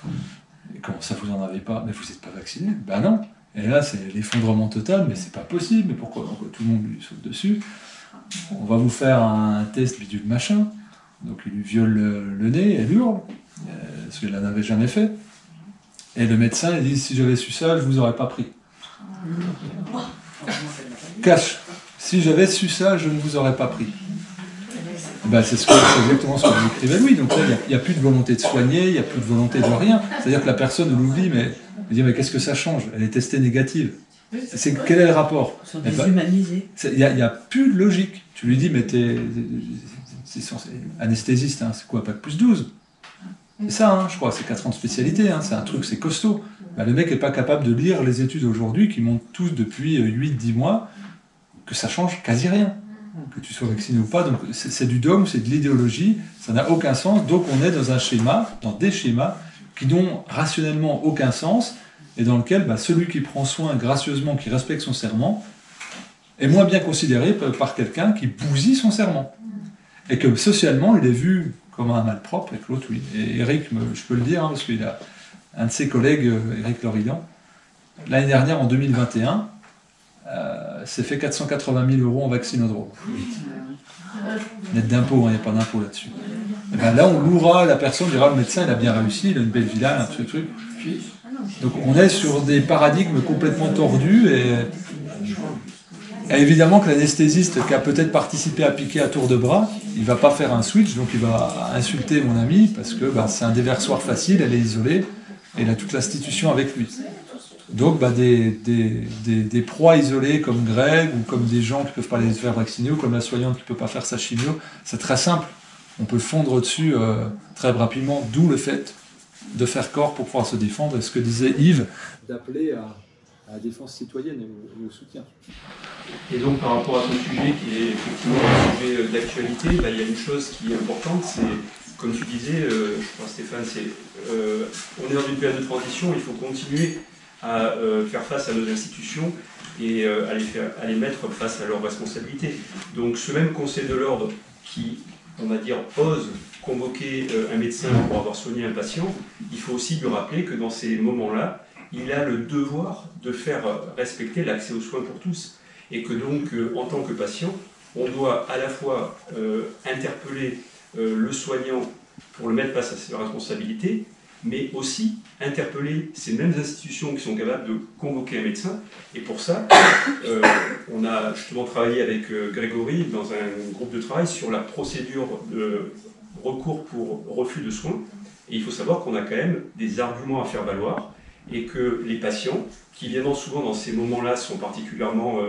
Et comment ça vous en avez pas? Mais vous n'êtes pas vacciné? Non. Et là, c'est l'effondrement total, mais c'est pas possible, mais pourquoi? Donc, tout le monde lui saute dessus. On va vous faire un test bidule machin. Donc il lui viole le nez, elle hurle, parce qu'elle n'en avait jamais fait. Et le médecin, il dit, si j'avais su ça, je vous aurais pas pris. Cache, si j'avais su ça, je ne vous aurais pas pris. C'est exactement ce que vous écrivez lui. Donc là, il n'y a plus de volonté de soigner, il n'y a plus de volonté de rien. C'est-à-dire que la personne l'oublie, mais elle dit, mais qu'est-ce que ça change? Elle est testée négative. Quel est le rapport? Ils sont déshumanisés. Il n'y a plus de logique. Tu lui dis, mais c'est anesthésiste, c'est quoi, Bac plus 12? C'est ça, je crois, c'est 4 ans de spécialité, c'est un truc, c'est costaud. Le mec n'est pas capable de lire les études aujourd'hui qui montrent tous depuis 8-10 mois que ça change quasi rien. Que tu sois vacciné ou pas, donc c'est du dogme, c'est de l'idéologie, ça n'a aucun sens, donc on est dans des schémas qui n'ont rationnellement aucun sens, et dans lequel celui qui prend soin gracieusement, qui respecte son serment, est moins bien considéré par quelqu'un qui bousille son serment. Et que socialement, il est vu comme un malpropre, et que l'autre, oui. Et Eric, je peux le dire, parce qu'il a un de ses collègues, Eric Loridan, l'année dernière, en 2021, s'est fait 480 000 € en vaccinodrome. Net d'impôt, il n'y a pas d'impôt là-dessus. Là, on louera la personne, dira le médecin, il a bien réussi, il a une belle villa, un truc. Donc on est sur des paradigmes complètement tordus, et évidemment que l'anesthésiste qui a peut-être participé à piquer à tour de bras, il ne va pas faire un switch, donc il va insulter mon ami, parce que c'est un déversoir facile, elle est isolée, et il a toute l'institution avec lui. Donc des proies isolées comme Greg, ou comme des gens qui ne peuvent pas les faire vacciner, ou comme la soignante qui ne peut pas faire sa chimio, c'est très simple. On peut fondre dessus très rapidement, d'où le fait de faire corps pour pouvoir se défendre, et ce que disait Yves, d'appeler à la défense citoyenne et au soutien. Et donc par rapport à ton sujet qui est effectivement un sujet d'actualité, il y a une chose qui est importante, c'est, comme tu disais, je crois Stéphane, on est dans une période de transition, il faut continuer à faire face à nos institutions et à les mettre face à leurs responsabilités. Donc ce même Conseil de l'ordre qui, on va dire, ose convoquer un médecin pour avoir soigné un patient, il faut aussi lui rappeler que dans ces moments-là, il a le devoir de faire respecter l'accès aux soins pour tous. Et que donc, en tant que patient, on doit à la fois interpeller le soignant pour le mettre face à ses responsabilités, mais aussi interpeller ces mêmes institutions qui sont capables de convoquer un médecin. Et pour ça, on a justement travaillé avec Grégory dans un groupe de travail sur la procédure de recours pour refus de soins. Et il faut savoir qu'on a quand même des arguments à faire valoir, et que les patients, qui viennent souvent dans ces moments-là, sont particulièrement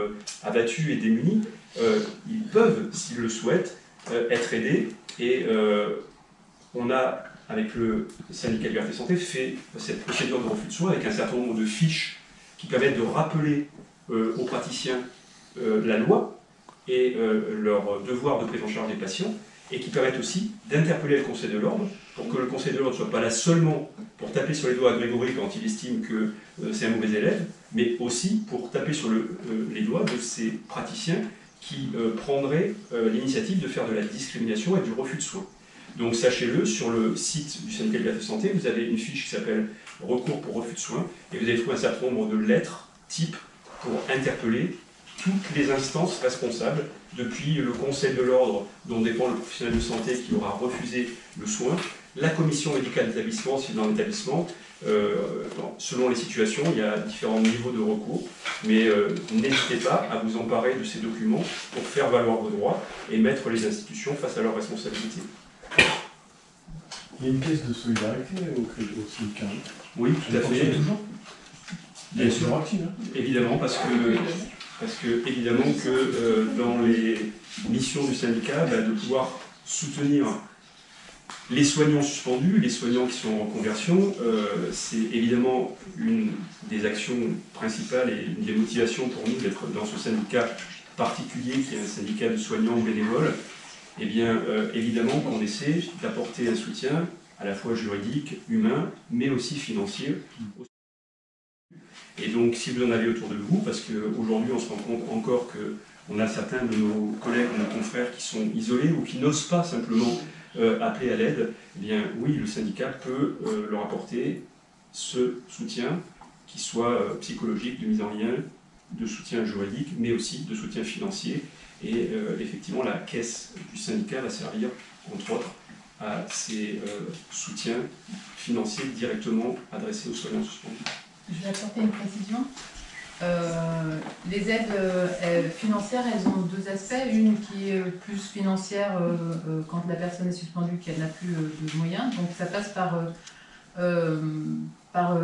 abattus et démunis, ils peuvent, s'ils le souhaitent, être aidés. Et on a, avec le syndicat Liberté Santé, fait cette procédure de refus de soins avec un certain nombre de fiches qui permettent de rappeler aux praticiens la loi et leur devoir de prise en charge des patients, et qui permettent aussi d'interpeller le Conseil de l'ordre, pour que le Conseil de l'ordre ne soit pas là seulement pour taper sur les doigts à Grégory quand il estime que c'est un mauvais élève, mais aussi pour taper sur les doigts de ces praticiens qui prendraient l'initiative de faire de la discrimination et du refus de soins. Donc sachez-le, sur le site du syndicat Liberté Santé, vous avez une fiche qui s'appelle « Recours pour refus de soins », et vous allez trouver un certain nombre de lettres types pour interpeller toutes les instances responsables, depuis le conseil de l'ordre dont dépend le professionnel de santé qui aura refusé le soin, la commission médicale d'établissement, si dans l'établissement, selon les situations, il y a différents niveaux de recours, mais n'hésitez pas à vous emparer de ces documents pour faire valoir vos droits et mettre les institutions face à leurs responsabilités. Il y a une pièce de solidarité au syndicat. Oui, tout à fait. Toujours. Bien sûr, active, hein. évidemment, parce que évidemment que dans les missions du syndicat, de pouvoir soutenir les soignants suspendus, les soignants qui sont en reconversion, c'est évidemment une des actions principales et une des motivations pour nous d'être dans ce syndicat particulier qui est un syndicat de soignants bénévoles. Eh bien, évidemment qu'on essaie d'apporter un soutien à la fois juridique, humain, mais aussi financier. Et donc, si vous en avez autour de vous, parce qu'aujourd'hui, on se rend compte encore qu'on a certains de nos collègues, de nos confrères qui sont isolés ou qui n'osent pas simplement appeler à l'aide, eh bien, oui, le syndicat peut leur apporter ce soutien, qui soit psychologique, de mise en lien, de soutien juridique, mais aussi de soutien financier. Et effectivement, la caisse du syndicat va servir, entre autres, à ces soutiens financiers directement adressés aux soignants suspendus. Je vais apporter une précision. Les aides financières, elles ont deux aspects. Une qui est plus financière quand la personne est suspendue, qu'elle n'a plus de moyens. Donc ça passe par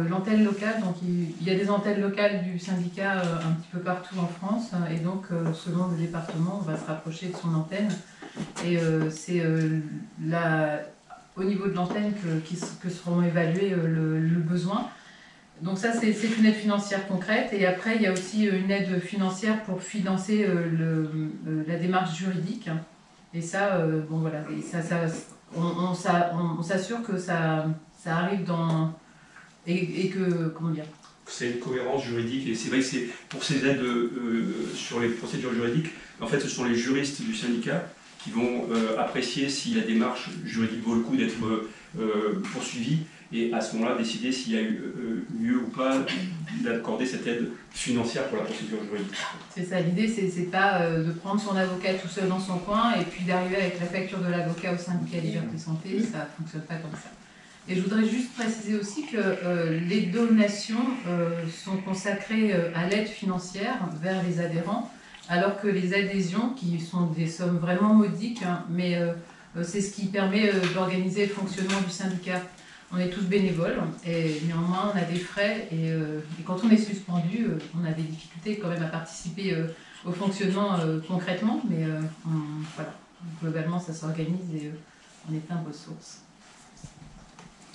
l'antenne locale. Donc il y a des antennes locales du syndicat un petit peu partout en France. Et donc selon le département, on va se rapprocher de son antenne. Et c'est au niveau de l'antenne que seront évalués le besoin. Donc ça, c'est une aide financière concrète. Et après, il y a aussi une aide financière pour financer la démarche juridique. Et ça, bon voilà, et on s'assure que ça arrive dans... Et que, comment dire, c'est une cohérence juridique. Et c'est vrai que c'est pour ces aides sur les procédures juridiques, en fait, ce sont les juristes du syndicat qui vont apprécier si la démarche juridique vaut le coup d'être poursuivie. Et à ce moment-là, décider s'il y a eu lieu ou pas d'accorder cette aide financière pour la procédure juridique. C'est ça, l'idée, c'est pas de prendre son avocat tout seul dans son coin et puis d'arriver avec la facture de l'avocat au syndicat Liberté Santé, ça ne fonctionne pas comme ça. Et je voudrais juste préciser aussi que les donations sont consacrées à l'aide financière vers les adhérents, alors que les adhésions, qui sont des sommes vraiment modiques, hein, mais c'est ce qui permet d'organiser le fonctionnement du syndicat. On est tous bénévoles et néanmoins on a des frais et quand on est suspendu, on a des difficultés quand même à participer au fonctionnement concrètement, mais voilà, globalement ça s'organise et on est plein de ressources.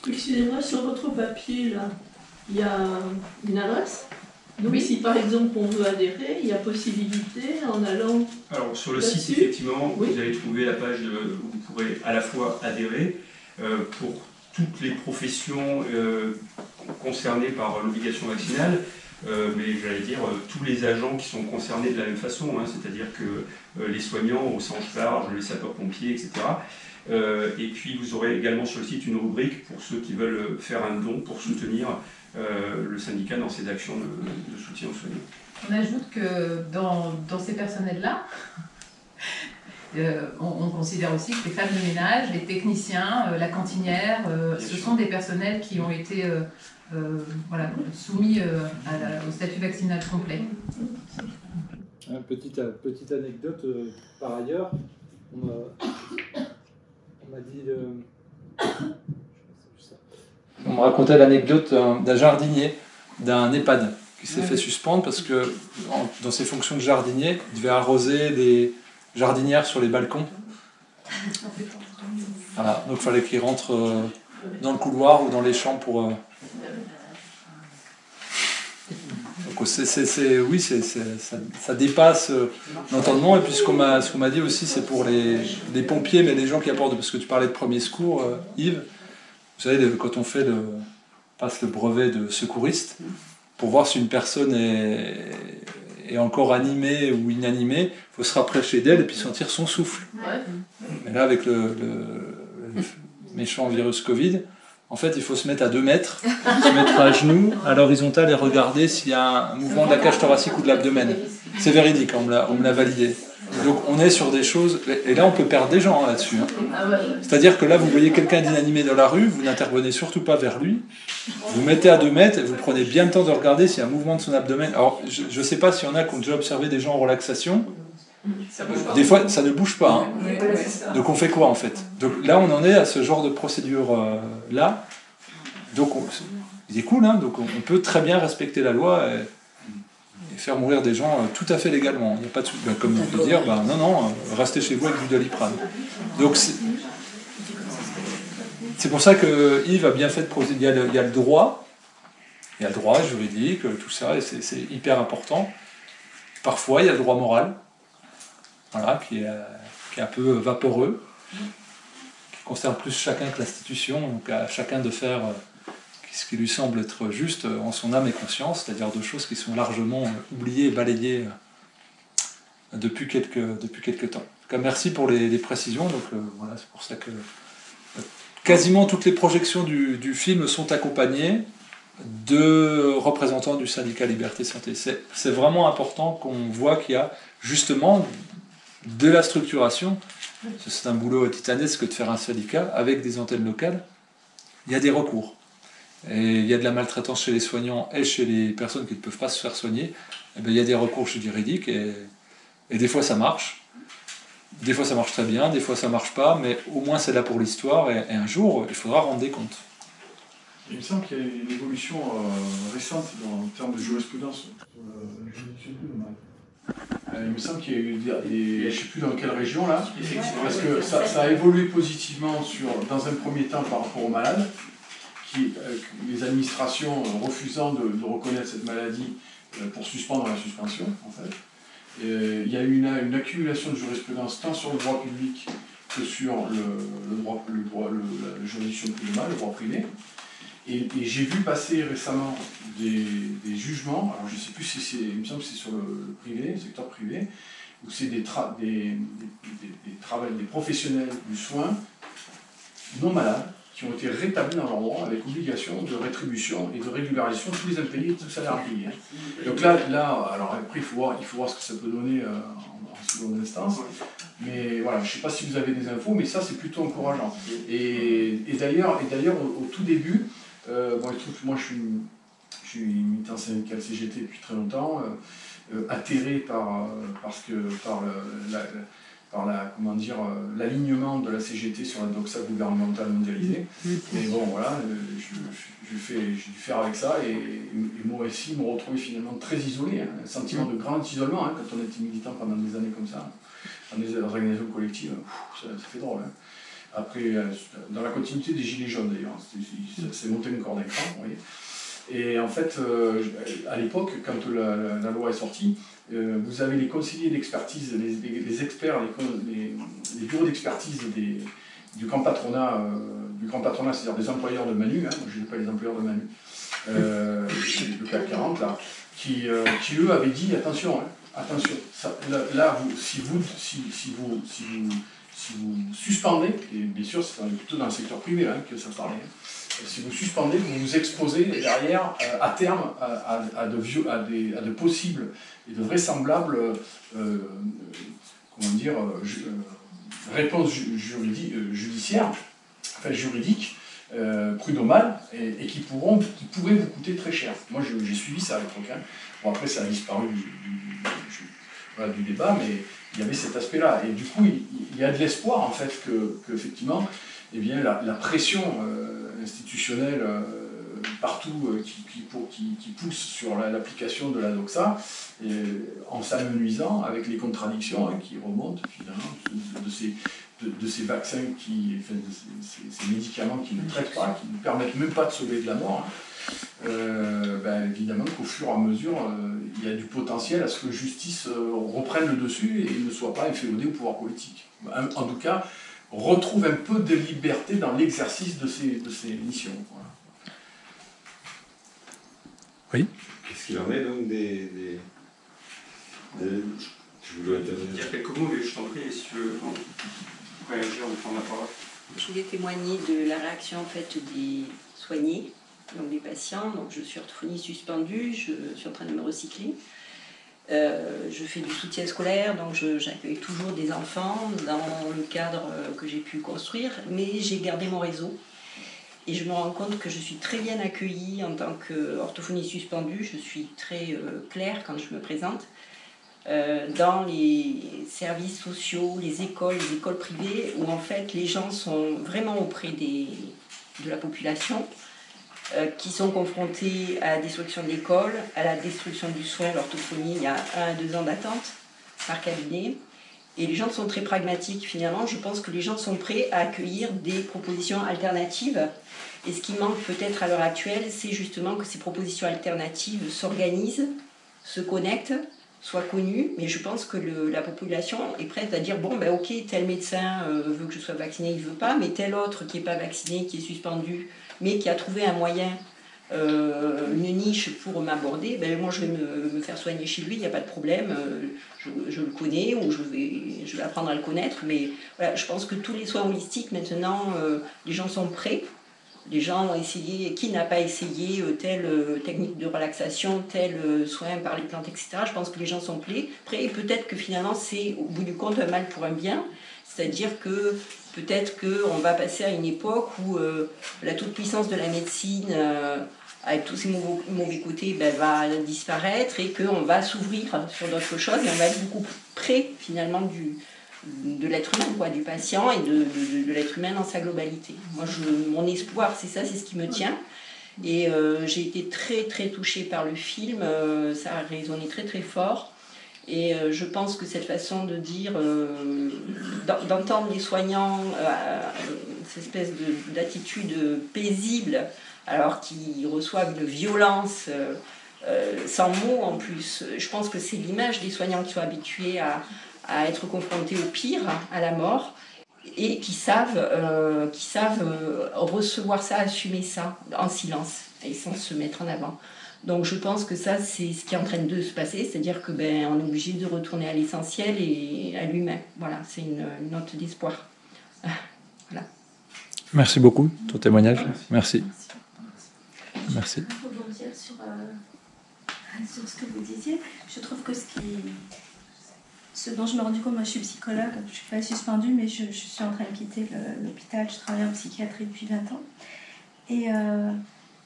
Excusez-moi, sur votre papier là, il y a une adresse. Donc oui. Si par exemple on veut adhérer, il y a possibilité en allant... Alors sur le site, effectivement, oui. Vous allez trouver la page où vous pourrez à la fois adhérer pour toutes les professions concernées par l'obligation vaccinale, mais j'allais dire tous les agents qui sont concernés de la même façon, hein, c'est-à-dire que les soignants au sens large, les sapeurs-pompiers, etc. Et puis vous aurez également sur le site une rubrique pour ceux qui veulent faire un don pour soutenir le syndicat dans ses actions de soutien aux soignants. On ajoute que dans ces personnels-là, on considère aussi que les femmes de ménage, les techniciens, la cantinière, ce sont des personnels qui ont été voilà, soumis au statut vaccinal complet. Petite anecdote par ailleurs, on m'a dit... On me racontait l'anecdote d'un jardinier, d'un EHPAD, qui s'est fait suspendre parce que dans ses fonctions de jardinier, il devait arroser des jardinières sur les balcons. Voilà, donc il fallait qu'il rentre dans le couloir ou dans les champs pour... Donc oui, ça dépasse l'entendement. Et puis ce qu'on m'a dit aussi, c'est pour les pompiers, mais les gens qui apportent... Parce que tu parlais de premier secours, Yves. Vous savez, quand on passe le brevet de secouriste, pour voir si une personne est encore animée ou inanimée, il faut se rapprocher d'elle et puis sentir son souffle. Ouais. Mais là, avec le méchant virus Covid, en fait, il faut se mettre à 2 mètres, se mettre à genoux, à l'horizontale et regarder s'il y a un mouvement de la cage thoracique ou de l'abdomen. C'est véridique, on me l'a validé. Donc on est sur des choses, et là on peut perdre des gens là-dessus. Hein. C'est-à-dire que là vous voyez quelqu'un d'inanimé dans la rue, vous n'intervenez surtout pas vers lui, vous mettez à 2 mètres et vous prenez bien le temps de regarder s'il y a un mouvement de son abdomen. Alors je ne sais pas s'il y en a qui ont déjà observé des gens en relaxation, des fois ça ne bouge pas. Hein. Donc on fait quoi en fait? Donc là on en est à ce genre de procédure là. Donc il est cool, hein. Donc on peut très bien respecter la loi et faire mourir des gens tout à fait légalement. Il n'y a pas de souci. Comme vous pouvez dire, non, restez chez vous avec du Doliprane. Donc c'est pour ça que Yves a bien fait de procéder. Il y a le droit, juridique, tout ça, et c'est hyper important. Parfois, il y a le droit moral, voilà, qui est un peu vaporeux, qui concerne plus chacun que l'institution, donc à chacun de faire ce qui lui semble être juste en son âme et conscience, c'est-à-dire 2 choses qui sont largement oubliées et balayées depuis quelques temps. En tout cas, merci pour les précisions. Donc voilà, c'est pour ça que quasiment toutes les projections du film sont accompagnées de représentants du syndicat Liberté Santé. C'est vraiment important qu'on voit qu'il y a justement de la structuration. C'est un boulot titanesque de faire un syndicat avec des antennes locales. Il y a des recours. Et il y a de la maltraitance chez les soignants et chez les personnes qui ne peuvent pas se faire soigner. Et bien, il y a des recours juridiques et des fois ça marche. Des fois ça marche très bien, des fois ça marche pas, mais au moins c'est là pour l'histoire et un jour il faudra rendre des comptes. Il me semble qu'il y a une évolution récente en termes de jurisprudence. Il me semble qu'il y a eu je ne sais plus dans quelle région là, parce que ça a évolué positivement dans un premier temps par rapport aux malades. Les administrations refusant de reconnaître cette maladie pour suspendre la suspension, en fait. Il y a eu une accumulation de jurisprudence tant sur le droit public que sur la juridiction prud'homale, le droit privé. Et j'ai vu passer récemment des jugements, alors je ne sais plus si il me semble que c'est sur le privé, le secteur privé, où c'est des professionnels du soin non malades, qui ont été rétablis dans leur droit avec obligation de rétribution et de régularisation de tous les impayés et tous les salaires impayés. Donc là, alors après, il faut voir ce que ça peut donner en seconde instance. Mais voilà, je ne sais pas si vous avez des infos, mais ça, c'est plutôt encourageant. Et d'ailleurs, au tout début, moi, je suis militant syndical CGT depuis très longtemps, atterré par l'alignement de la CGT sur la doxa gouvernementale mondialisée. Mais bon, voilà, j'ai dû faire avec ça, et moi aussi, me retrouver finalement très isolé, hein, un sentiment de grand isolement, hein, quand on était militant pendant des années comme ça, dans des organisations collectives, ça fait drôle. Hein. Après, dans la continuité des Gilets jaunes d'ailleurs, c'est monté une corde d'écran, vous voyez. Et en fait, à l'époque, quand la loi est sortie, vous avez les conseillers d'expertise, les experts, les bureaux d'expertise du grand patronat, c'est-à-dire des employeurs de Manu, hein, je ne dis pas les employeurs de Manu, le CAC 40, là, qui eux avaient dit attention, ça, là si vous suspendez, et bien sûr c'est plutôt dans le secteur privé hein, que ça parlait, si vous suspendez, vous vous exposez derrière, à terme, à de possibles et de vraisemblables réponses judiciaires, enfin juridiques, prud'homales, et qui pourraient vous coûter très cher. Moi j'ai suivi ça à l'époque. Hein. Bon, après ça a disparu du débat, mais il y avait cet aspect-là. Et du coup, il y a de l'espoir en fait que effectivement, eh bien, la pression institutionnelle partout qui pousse sur l'application de la doxa, en s'amenuisant avec les contradictions hein, qui remontent finalement de ces vaccins, de ces médicaments qui ne traitent pas, qui ne permettent même pas de sauver de la mort. Évidemment qu'au fur et à mesure, il y a du potentiel à ce que justice reprenne le dessus et ne soit pas inféodée au pouvoir politique. En tout cas, retrouve un peu de liberté dans l'exercice de ces missions. Voilà. Oui. Qu'est-ce qu'il en est donc je voulais dire quelques mots, mais je t'en prie, si tu veux réagir ou prendre la parole. Je voulais témoigner de la réaction en fait des soignés, donc des patients. Donc je suis orthophoniste suspendue, je suis en train de me recycler. Je fais du soutien scolaire, donc j'accueille toujours des enfants dans le cadre que j'ai pu construire, mais j'ai gardé mon réseau. Et je me rends compte que je suis très bien accueillie en tant qu'orthophonie suspendue. Je suis très claire quand je me présente. Dans les services sociaux, les écoles privées, où en fait les gens sont vraiment auprès de la population, qui sont confrontés à la destruction de l'école, à la destruction du soin, l'orthophonie, il y a 1 à 2 ans d'attente par cabinet. Et les gens sont très pragmatiques finalement. Je pense que les gens sont prêts à accueillir des propositions alternatives. Et ce qui manque peut-être à l'heure actuelle, c'est justement que ces propositions alternatives s'organisent, se connectent, soient connues. Mais je pense que la population est prête à dire, bon, ben ok, tel médecin veut que je sois vacciné, il ne veut pas, mais tel autre qui n'est pas vacciné, qui est suspendu, mais qui a trouvé un moyen, une niche pour m'aborder, ben moi je vais me faire soigner chez lui, il n'y a pas de problème, je le connais ou je vais apprendre à le connaître, mais voilà, je pense que tous les soins holistiques maintenant, les gens sont prêts, les gens ont essayé, qui n'a pas essayé telle technique de relaxation, tel soin par les plantes, etc. Je pense que les gens sont prêts et peut-être que finalement c'est au bout du compte un mal pour un bien, c'est-à-dire que peut-être qu'on va passer à une époque où la toute-puissance de la médecine, avec tous ses mauvais côtés, ben, va disparaître et qu'on va s'ouvrir sur d'autres choses et on va être beaucoup plus près finalement de l'être humain, quoi, du patient et de l'être humain dans sa globalité. Moi, mon espoir, c'est ça, c'est ce qui me tient. Et j'ai été très très touchée par le film, ça a résonné très très fort. Et je pense que cette façon de dire, d'entendre les soignants, cette espèce d'attitude paisible, alors qu'ils reçoivent une violence sans mots en plus, je pense que c'est l'image des soignants qui sont habitués à être confrontés au pire, à la mort, et qui savent recevoir ça, assumer ça en silence, et sans se mettre en avant. Donc je pense que ça, c'est ce qui est en train de se passer, c'est-à-dire que on est obligé de retourner à l'essentiel et à l'humain. Voilà, c'est une note d'espoir. Voilà. Merci beaucoup, ton témoignage. Merci. Merci. Pour rebondir sur ce que vous disiez, je trouve que ce dont je me suis rendu compte, moi je suis psychologue, je ne suis pas suspendue, mais je suis en train de quitter l'hôpital, je travaille en psychiatrie depuis 20 ans. Et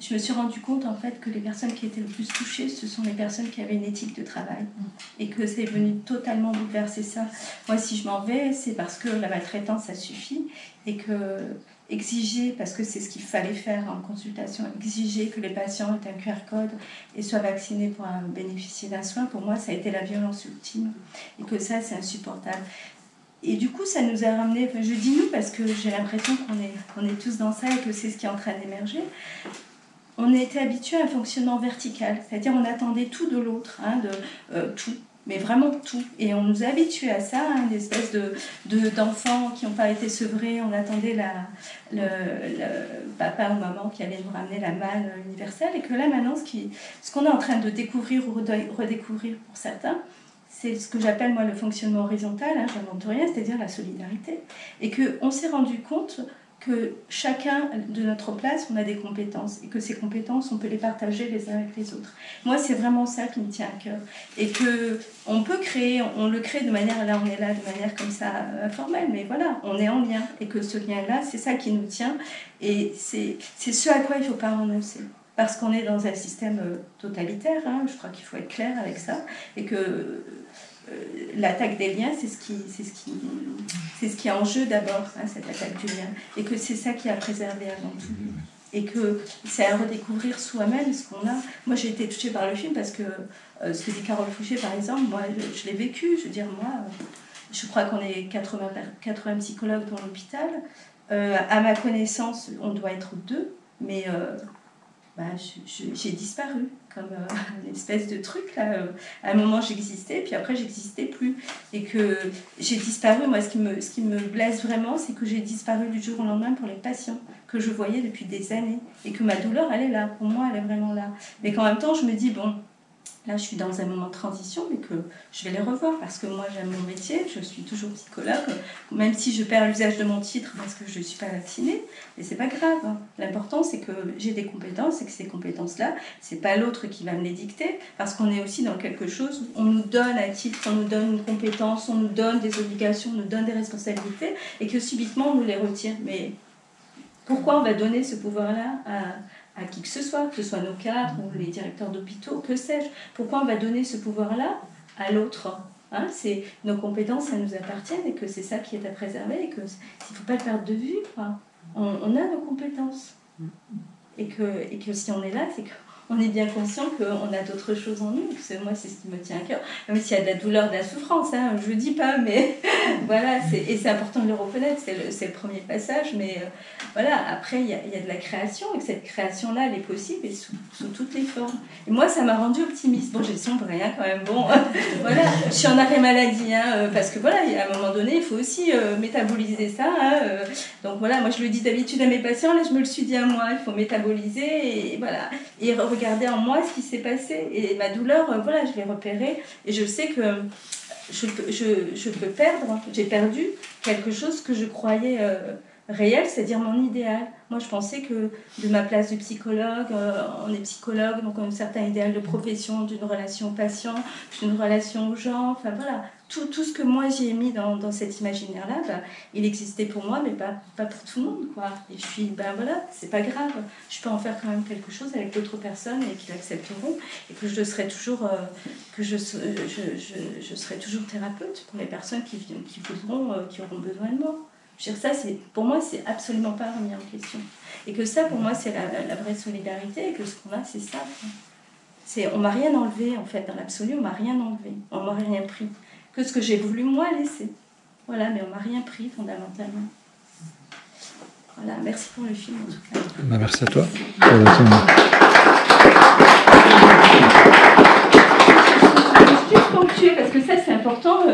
je me suis rendu compte en fait que les personnes qui étaient le plus touchées, ce sont les personnes qui avaient une éthique de travail et que c'est venu totalement bouleverser ça. Moi, si je m'en vais, c'est parce que la maltraitance, ça suffit et que exiger, parce que c'est ce qu'il fallait faire en consultation, exiger que les patients aient un QR code et soient vaccinés pour bénéficier d'un soin, pour moi, ça a été la violence ultime et que ça, c'est insupportable. Et du coup, ça nous a ramené, enfin, je dis nous parce que j'ai l'impression qu'on est tous dans ça et que c'est ce qui est en train d'émerger. On a été habitué à un fonctionnement vertical, c'est-à-dire on attendait tout de l'autre, tout, mais vraiment tout. Et on nous a habitués à ça, une espèce d'enfants qui n'ont pas été sevrés, on attendait le papa ou maman qui allait nous ramener la manne universelle, et que là maintenant, ce qu'on est en train de découvrir ou redécouvrir pour certains, c'est ce que j'appelle moi le fonctionnement horizontal, j'invente rien, c'est-à-dire la solidarité. Et qu'on s'est rendu compte que chacun de notre place, on a des compétences et que ces compétences, on peut les partager les uns avec les autres. Moi, c'est vraiment ça qui me tient à cœur. Et qu'on peut créer, on le crée de manière, là on est là de manière comme ça informelle, mais voilà, on est en lien. Et que ce lien-là, c'est ça qui nous tient. Et c'est ce à quoi il ne faut pas renoncer. Parce qu'on est dans un système totalitaire, je crois qu'il faut être clair avec ça. Et que l'attaque des liens, c'est ce qui est en jeu d'abord, cette attaque du lien, et que c'est ça qui a préservé avant tout, et que c'est à redécouvrir soi-même ce qu'on a. Moi, j'ai été touchée par le film parce que ce que dit Carole Fouché, par exemple, moi, je l'ai vécu. Je veux dire, moi, je crois qu'on est 80 psychologues dans l'hôpital. À ma connaissance, on doit être 2, mais j'ai disparu comme une espèce de truc là. À un moment j'existais, puis après j'existais plus, et que j'ai disparu. Moi, ce qui me blesse vraiment, c'est que j'ai disparu du jour au lendemain pour les patients que je voyais depuis des années, et que ma douleur, elle est là, pour moi elle est vraiment là, mais qu'en même temps je me dis bon, là je suis dans un moment de transition, mais que je vais les revoir parce que moi j'aime mon métier, je suis toujours psychologue, même si je perds l'usage de mon titre parce que je ne suis pas vaccinée, mais c'est pas grave. Hein. L'important c'est que j'ai des compétences et que ces compétences-là, c'est pas l'autre qui va me les dicter, parce qu'on est aussi dans quelque chose où on nous donne un titre, on nous donne une compétence, on nous donne des obligations, on nous donne des responsabilités et que subitement on nous les retire. Mais pourquoi on va donner ce pouvoir-là à qui que ce soit nos cadres ou les directeurs d'hôpitaux, que sais-je? Pourquoi on va donner ce pouvoir-là à l'autre? Hein, nos compétences, ça nous appartiennent et que c'est ça qui est à préserver et qu'il ne faut pas le perdre de vue. Quoi. On a nos compétences. Et que si on est là, c'est qu'on est bien conscient qu'on a d'autres choses en nous. Parce que moi, c'est ce qui me tient à cœur. Même s'il y a de la douleur, de la souffrance, hein, je ne le dis pas, mais voilà, et c'est important de le reconnaître, c'est le premier passage. Mais voilà, après, il y a de la création, et que cette création-là, elle est possible et sous toutes les formes. Et moi, ça m'a rendue optimiste. Bon, j'ai sombré, hein, quand même. Bon, voilà, je suis en arrêt maladie, hein, parce que voilà, à un moment donné, il faut aussi métaboliser ça. Hein, donc voilà, moi, je le dis d'habitude à mes patients, là, je me le suis dit à moi, il faut métaboliser, et voilà. Et regarder en moi ce qui s'est passé. Et ma douleur, voilà, je l'ai repérée. Et je sais que je peux perdre. J'ai perdu quelque chose que je croyais réel, c'est-à-dire mon idéal. Moi, je pensais que de ma place de psychologue, on est psychologue, donc on a un certain idéal de profession, d'une relation au patient, d'une relation aux gens, enfin voilà. Tout ce que moi j'ai mis dans cet imaginaire-là, bah, il existait pour moi, mais pas pour tout le monde, quoi. Et je suis, ben voilà, c'est pas grave. Je peux en faire quand même quelque chose avec d'autres personnes et qui l'accepteront, et que je serai toujours, je serai toujours thérapeute pour les personnes qui voudront, qui auront besoin de moi. Je veux dire, ça, pour moi, c'est absolument pas remis en question. Et que ça, pour moi, c'est la vraie solidarité, et que ce qu'on a, c'est ça. On m'a rien enlevé, en fait, dans l'absolu, on m'a rien enlevé, on m'a rien pris. Que ce que j'ai voulu, moi, laisser. Voilà, mais on m'a rien pris, fondamentalement. Voilà, merci pour le film, en tout cas. Bah, merci à toi. Juste ponctuer, parce que ça, c'est important.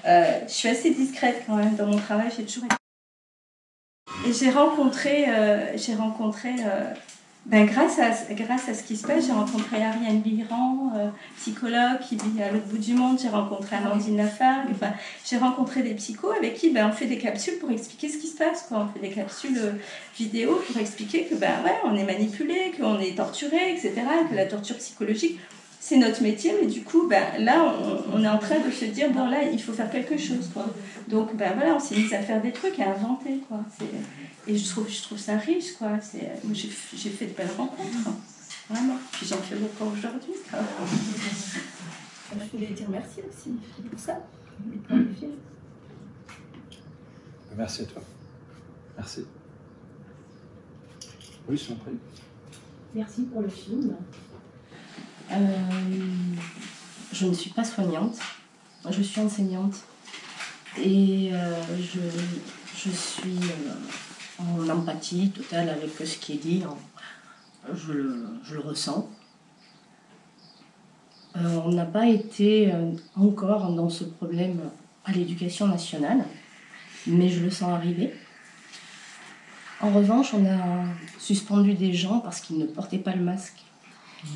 Je suis assez discrète, quand même, dans mon travail, j'ai toujours été... Et j'ai rencontré grâce à ce qui se passe, j'ai rencontré Ariane Biran, psychologue qui vit à l'autre bout du monde, j'ai rencontré Amandine Lafargue, enfin, j'ai rencontré des psychos avec qui on fait des capsules pour expliquer ce qui se passe, quoi. On fait des capsules vidéo pour expliquer que on est manipulé, qu'on est torturé, etc., que la torture psychologique, c'est notre métier, mais du coup, là, on est en train de se dire, bon, là, il faut faire quelque chose, quoi. Donc, voilà, on s'est mis à faire des trucs, à inventer, quoi. Et je trouve ça riche, quoi. Moi, j'ai fait de belles rencontres, vraiment. Puis j'en fais beaucoup aujourd'hui. Je voulais dire merci aussi pour ça, et pour le film. Merci à toi. Merci. Oui, je t'en prie. Merci pour le film. Je ne suis pas soignante, je suis enseignante et je suis en empathie totale avec ce qui est dit, je le ressens. On n'a pas été encore dans ce problème à l'éducation nationale, mais je le sens arriver. En revanche, on a suspendu des gens parce qu'ils ne portaient pas le masque.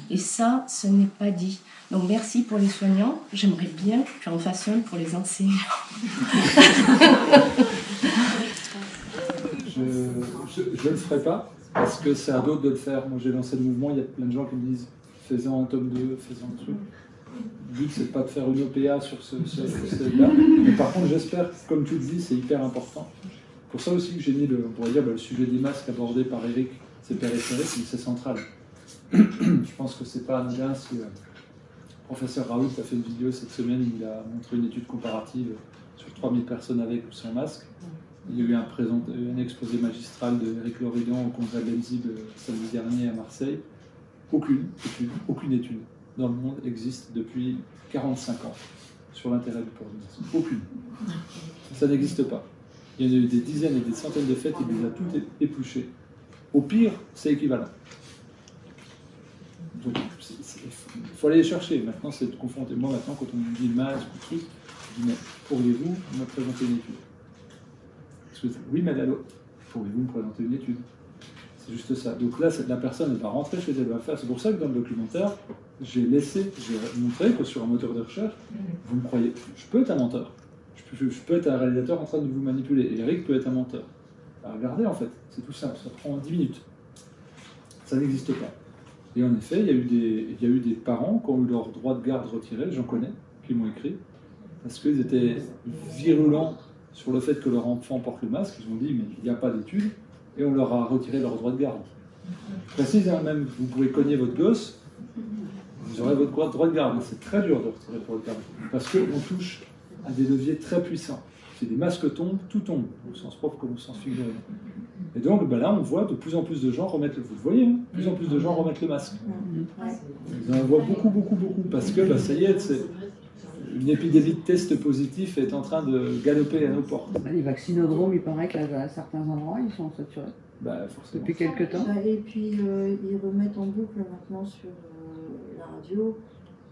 Et ça, ce n'est pas dit. Donc merci pour les soignants. J'aimerais bien que tu en fasses un pour les enseignants. Je ne le ferai pas parce que c'est à d'autres de le faire. Moi j'ai lancé le mouvement, il y a plein de gens qui me disent faisons un tome 2, faisons un truc. Le but c'est pas de faire une OPA sur celle-là. Mais par contre j'espère, comme tu le dis, c'est hyper important. Pour ça aussi que j'ai mis on pourrait dire, le sujet des masques abordé par Eric, c'est périphérique, mais c'est central. Je pense que c'est pas anodin si le professeur Raoult a fait une vidéo cette semaine où il a montré une étude comparative sur 3000 personnes avec ou sans masque. Il y a eu un exposé magistral de Eric Loridan au congrès Benzib samedi dernier à Marseille. Aucune étude dans le monde existe depuis 45 ans sur l'intérêt du port du masque. Aucune. Ça n'existe pas. Il y en a eu des dizaines et des centaines de faits, il les a toutes épluchées. Au pire, c'est équivalent. Donc, il faut aller les chercher. Maintenant, c'est de confronter. Moi, maintenant, quand on me dit le masque ou truc, je dis, mais pourriez-vous me présenter une étude? Oui, mais allô, pourriez-vous me présenter une étude? C'est juste ça. Donc là, la personne, elle va rentrer chez elle, elle va faire. C'est pour ça que dans le documentaire, j'ai montré que sur un moteur de recherche, vous me croyez, je peux être un menteur. Je peux être un réalisateur en train de vous manipuler. Et Eric peut être un menteur. Bah, regardez, en fait, c'est tout simple. Ça prend 10 minutes. Ça n'existe pas. Et en effet, il y a eu des parents qui ont eu leur droit de garde retiré, j'en connais, qui m'ont écrit, parce qu'ils étaient virulents sur le fait que leur enfant porte le masque. Ils ont dit, mais il n'y a pas d'études, et on leur a retiré leur droit de garde. Je précise, hein, même, vous pouvez cogner votre gosse, vous aurez votre droit de garde. C'est très dur de retirer le droit de garde, parce qu'on touche à des leviers très puissants. Si les masques tombent, tout tombe, au sens propre comme au sens figuré. Et donc ben là, on voit de plus en plus de gens remettre vous le voyez, hein, de plus en plus de gens remettre le masque. On en voit beaucoup, parce que ça y est, une épidémie de tests positifs est en train de galoper à nos portes. Les vaccinodromes, il paraît qu'à certains endroits, ils sont saturés. Forcément. Depuis quelques temps. Et puis, ils remettent en boucle maintenant sur la radio.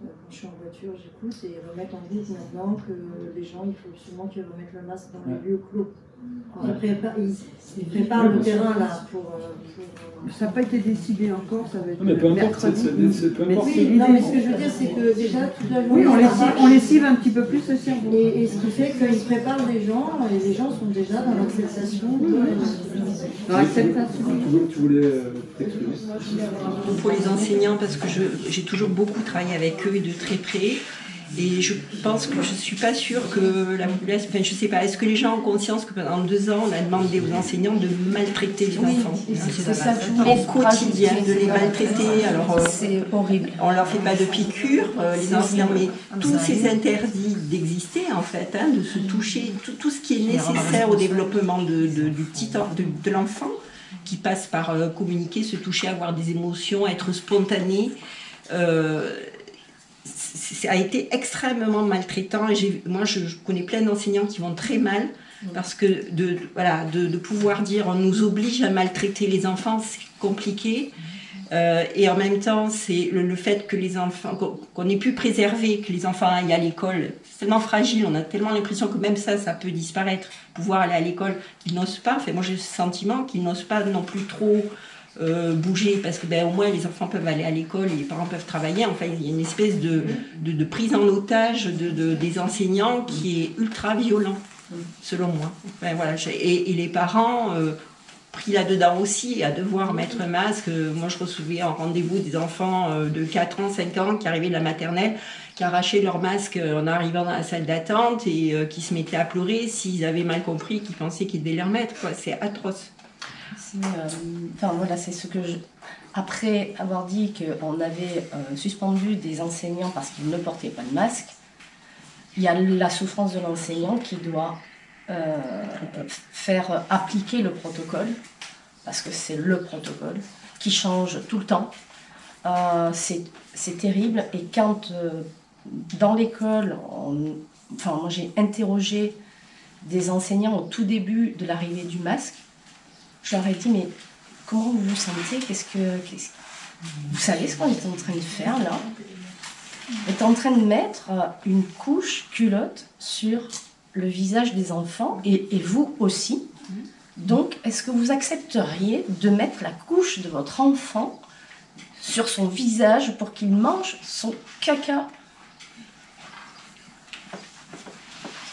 Quand je suis en voiture, j'écoute, et ils remettent en boucle maintenant que les gens, il faut absolument qu'ils remettent le masque dans les lieux clos. Ils préparent le terrain là pour ça n'a pas été décidé encore, ça va être. Non, mais peu importe, peu importe. Oui, non, mais ce que je veux dire, c'est que déjà toute la journée. Oui, on lessive un petit peu plus le cerveau. Et ce qui fait qu'ils préparent les gens, et les gens sont déjà dans l'acceptation. Dans l'acceptation. Tu voulais t'exprimer? Pour les enseignants, parce que j'ai toujours beaucoup travaillé avec eux et de très près. Et je pense que je ne suis pas sûre que la population, enfin je ne sais pas, est-ce que les gens ont conscience que pendant 2 ans, on a demandé aux enseignants de maltraiter les enfants au quotidien, de les maltraiter. Alors, c'est horrible. On ne leur fait pas de piqûres, les enseignants, mais tous ces interdits d'exister en fait, hein, de se toucher, tout ce qui est nécessaire au développement de l'enfant, qui passe par communiquer, se toucher, avoir des émotions, être spontané. Ça a été extrêmement maltraitant. Et moi, je connais plein d'enseignants qui vont très mal parce que de pouvoir dire on nous oblige à maltraiter les enfants, c'est compliqué. Et en même temps, c'est le fait que les enfants, qu'on ait pu préserver, que les enfants aillent à l'école, c'est tellement fragile, on a tellement l'impression que même ça peut disparaître. Pouvoir aller à l'école, qu'ils n'osent pas. Enfin, moi, j'ai le sentiment qu'ils n'osent pas non plus trop bouger, parce que au moins les enfants peuvent aller à l'école et les parents peuvent travailler. Enfin, il y a une espèce de prise en otage des enseignants qui est ultra violent, selon moi. Enfin, voilà. Et les parents pris là-dedans aussi, à devoir mettre un masque. Moi, je recevais en rendez-vous des enfants de 4 ans, 5 ans qui arrivaient de la maternelle, qui arrachaient leur masque en arrivant dans la salle d'attente et qui se mettaient à pleurer s'ils avaient mal compris, qu'ils pensaient qu'ils devaient les remettre. C'est atroce. Enfin voilà, c'est ce que après avoir dit qu'on avait suspendu des enseignants parce qu'ils ne portaient pas de masque, il y a la souffrance de l'enseignant qui doit faire appliquer le protocole, parce que c'est le protocole qui change tout le temps. C'est terrible. Et quand dans l'école, moi j'ai interrogé des enseignants au tout début de l'arrivée du masque, je leur ai dit, mais comment vous vous sentez? Vous savez ce qu'on est en train de faire là? On est en train de mettre une couche culotte sur le visage des enfants, et vous aussi. Donc, est-ce que vous accepteriez de mettre la couche de votre enfant sur son visage pour qu'il mange son caca?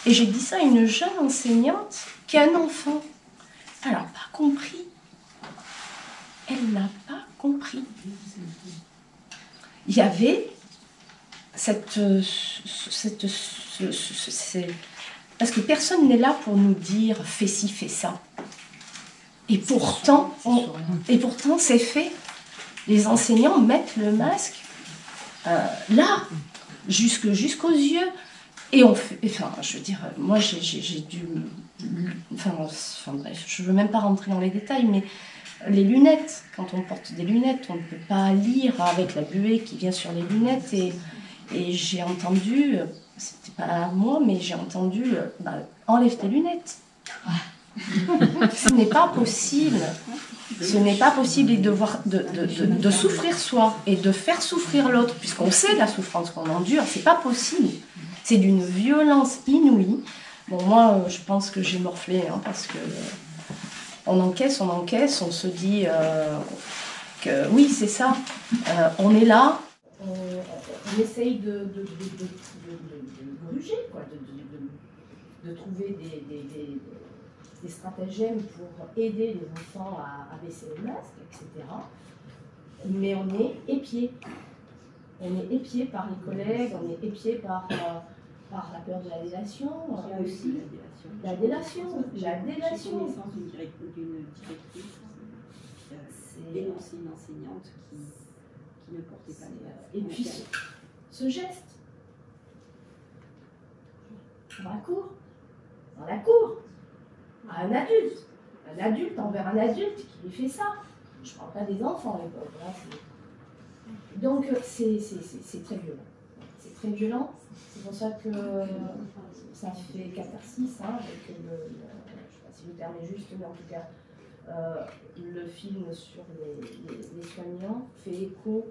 Et j'ai dit ça à une jeune enseignante qui a un enfant. Elle n'a pas compris. Elle n'a pas compris. Il y avait parce que personne n'est là pour nous dire fais ci, fais ça. Et pourtant, c'est fait. Les enseignants mettent le masque là, jusqu'aux yeux. Et on fait, je veux dire, moi j'ai dû, bref, je veux même pas rentrer dans les détails, mais les lunettes, quand on porte des lunettes, on ne peut pas lire avec la buée qui vient sur les lunettes, et j'ai entendu, c'était pas moi, mais j'ai entendu, enlève tes lunettes. Ce n'est pas possible. Ce n'est pas possible de souffrir soi et de faire souffrir l'autre, puisqu'on sait la souffrance qu'on endure, c'est pas possible. C'est d'une violence inouïe. Bon, moi, je pense que j'ai morflé, parce que on encaisse, on se dit que oui, c'est ça, on est là, on essaye de gruger, quoi, de trouver des stratagèmes pour aider les enfants à baisser les masques, etc. Mais on est épié. On est épié par les collègues, on est épié par la peur de la délation. Il y a aussi la délation. D'une directrice dénoncer une enseignante qui ne portait pas les masques. Et puis ce geste. Dans la cour, à un adulte envers un adulte qui lui fait ça. Je ne parle pas des enfants à l'époque. Hein, donc c'est très violent. C'est très violent. C'est pour ça que ça fait catharsis, hein, avec je ne sais pas si le terme est juste, mais en tout cas, le film sur les soignants fait écho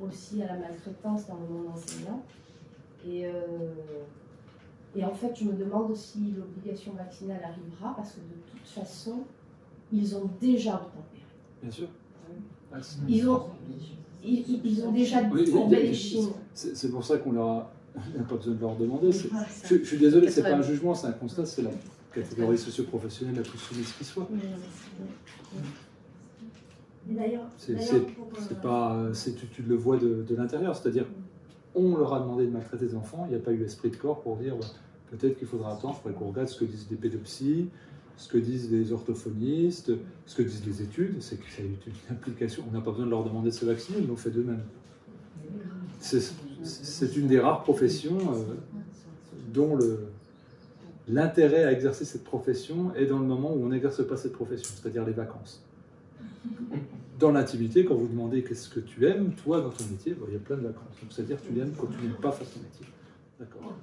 aussi à la maltraitance dans le monde enseignant. Et en fait, je me demande si l'obligation vaccinale arrivera, parce que de toute façon, ils ont déjà obtempéré. Bien sûr. Ils ont déjà courbé les chines. C'est pour ça qu'on n'a pas besoin de leur demander. Je suis désolé, c'est pas un jugement, c'est un constat, c'est la catégorie socio-professionnelle la plus soumise qui soit. Tu le vois de l'intérieur, c'est-à-dire on leur a demandé de maltraiter des enfants, il n'y a pas eu esprit de corps pour dire peut-être qu'il faudra attendre, il faudrait qu'on regarde ce que disent des pédopsies, ce que disent les orthophonistes, ce que disent les études, c'est que ça a eu une implication, on n'a pas besoin de leur demander de se vacciner, ils l'ont fait d'eux-mêmes. C'est une des rares professions dont l'intérêt à exercer cette profession est dans le moment où on n'exerce pas cette profession, c'est-à-dire les vacances. Dans l'intimité, quand vous demandez qu'est-ce que tu aimes, toi, dans ton métier, il y a plein de vacances. Donc, c'est-à-dire que tu l'aimes quand tu n'aimes pas faire ton métier. D'accord.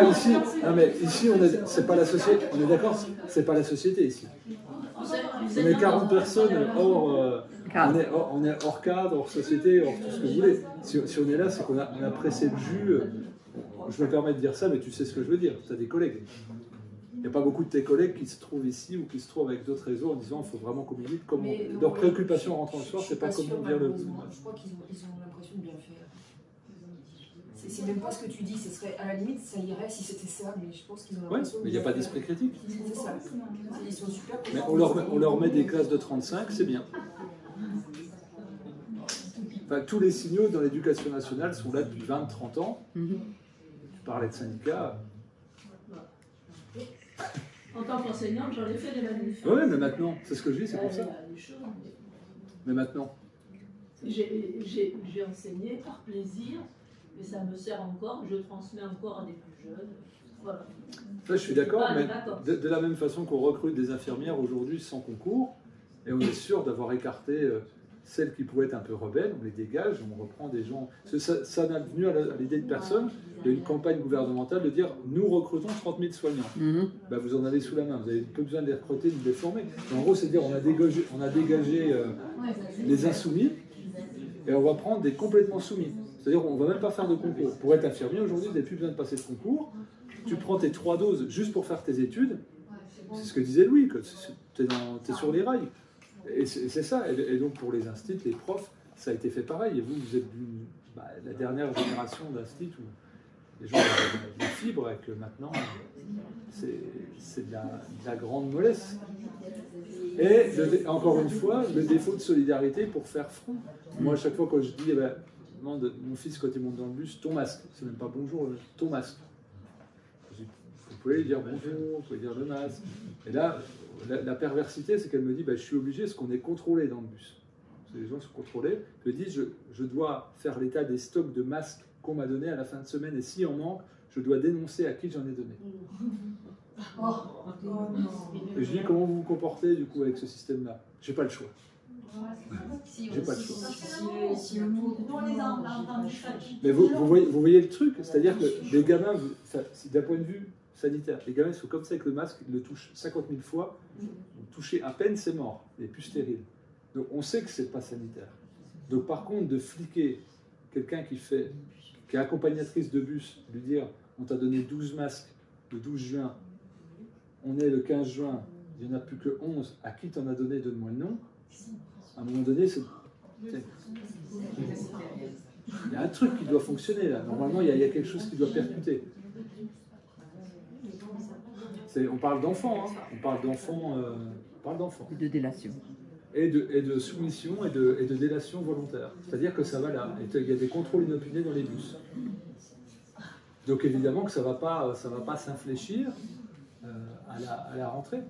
Ici, c'est pas la société. On est d'accord, c'est pas la société ici. On est 40 personnes hors, on est hors cadre, hors société, hors tout ce que vous voulez. Si on est là, c'est qu'on a pressé le jus. Je me permets de dire ça, mais tu sais ce que je veux dire. Tu as des collègues. Il n'y a pas beaucoup de tes collègues qui se trouvent ici ou qui se trouvent avec d'autres réseaux en disant il faut vraiment qu'on milite. Leur préoccupation en rentrant le soir, c'est pas comment dire le. Je crois qu'ils ont l'impression de bien faire. C'est même pas ce que tu dis, ce serait à la limite, ça irait si c'était ça, mais je pense qu'ils ont l'impression. Mais il n'y a pas d'esprit critique. C'est ça. Ils sont super. Mais on leur met des classes de 35, c'est bien. Enfin, tous les signaux dans l'éducation nationale sont là depuis 20-30 ans. Tu parlais de syndicats. En tant qu'enseignante, j'en ai fait des manifs. Oui, mais maintenant, c'est ce que je dis, c'est pour ça. Mais maintenant. J'ai enseigné par plaisir, mais ça me sert encore, je transmets encore à des plus jeunes. Voilà. Ça, je suis d'accord, mais de la même façon qu'on recrute des infirmières aujourd'hui sans concours, et on est sûr d'avoir écarté celles qui pourraient être un peu rebelles, on les dégage, on reprend des gens. Ça n'a venu à l'idée de personne. Il y a une campagne gouvernementale de dire nous recrutons 30 000 soignants. Ben, vous en avez sous la main, vous n'avez pas besoin de les recruter ni de les former. En gros, c'est dire on a dégagé les insoumis et on va prendre des complètement soumis. C'est-à-dire on ne va même pas faire de concours. Pour être infirmier aujourd'hui, vous n'avez plus besoin de passer de concours. Tu prends tes 3 doses juste pour faire tes études. C'est ce que disait Louis, que tu es sur les rails. Et c'est ça. Et donc pour les instituts, les profs, ça a été fait pareil. Et vous êtes la dernière génération d'instituts où les gens ont des fibres et que maintenant, c'est de la grande mollesse. Et encore une fois, le défaut de solidarité pour faire front. Moi, à chaque fois, quand je dis, demande mon fils quand il monte dans le bus, ton masque. C'est même pas bonjour, ton masque. Vous pouvez lui dire bonjour, vous pouvez dire le masque. Et là, la perversité, c'est qu'elle me dit, je suis obligé, parce qu'on est contrôlé dans le bus. Parce que les gens sont contrôlés. Je lui dis, je dois faire l'état des stocks de masques qu'on m'a donnés à la fin de semaine, et s'il en manque, je dois dénoncer à qui j'en ai donné. Et je dis, comment vous vous comportez du coup avec ce système-là? J'ai pas le choix. J'ai pas le choix. Mais vous voyez le truc, c'est-à-dire que les gamins, d'un point de vue sanitaire, les gamins sont comme ça avec le masque, ils le touchent 50 000 fois, toucher à peine, c'est mort, il n'est plus stérile. Donc on sait que c'est pas sanitaire. Donc par contre, de fliquer quelqu'un qui est accompagnatrice de bus, lui dire on t'a donné 12 masques le 12 juin, on est le 15 juin, il n'y en a plus que 11, à qui t'en as donné, donne-moi le nom. À un moment donné, il y a un truc qui doit fonctionner là. Normalement, il y a quelque chose qui doit percuter. On parle d'enfants, hein. On parle d'enfants. Et de délation. Et de soumission et de délation volontaire. C'est-à-dire que ça va là. Et il y a des contrôles inopinés dans les bus. Donc évidemment que ça va pas s'infléchir à la rentrée.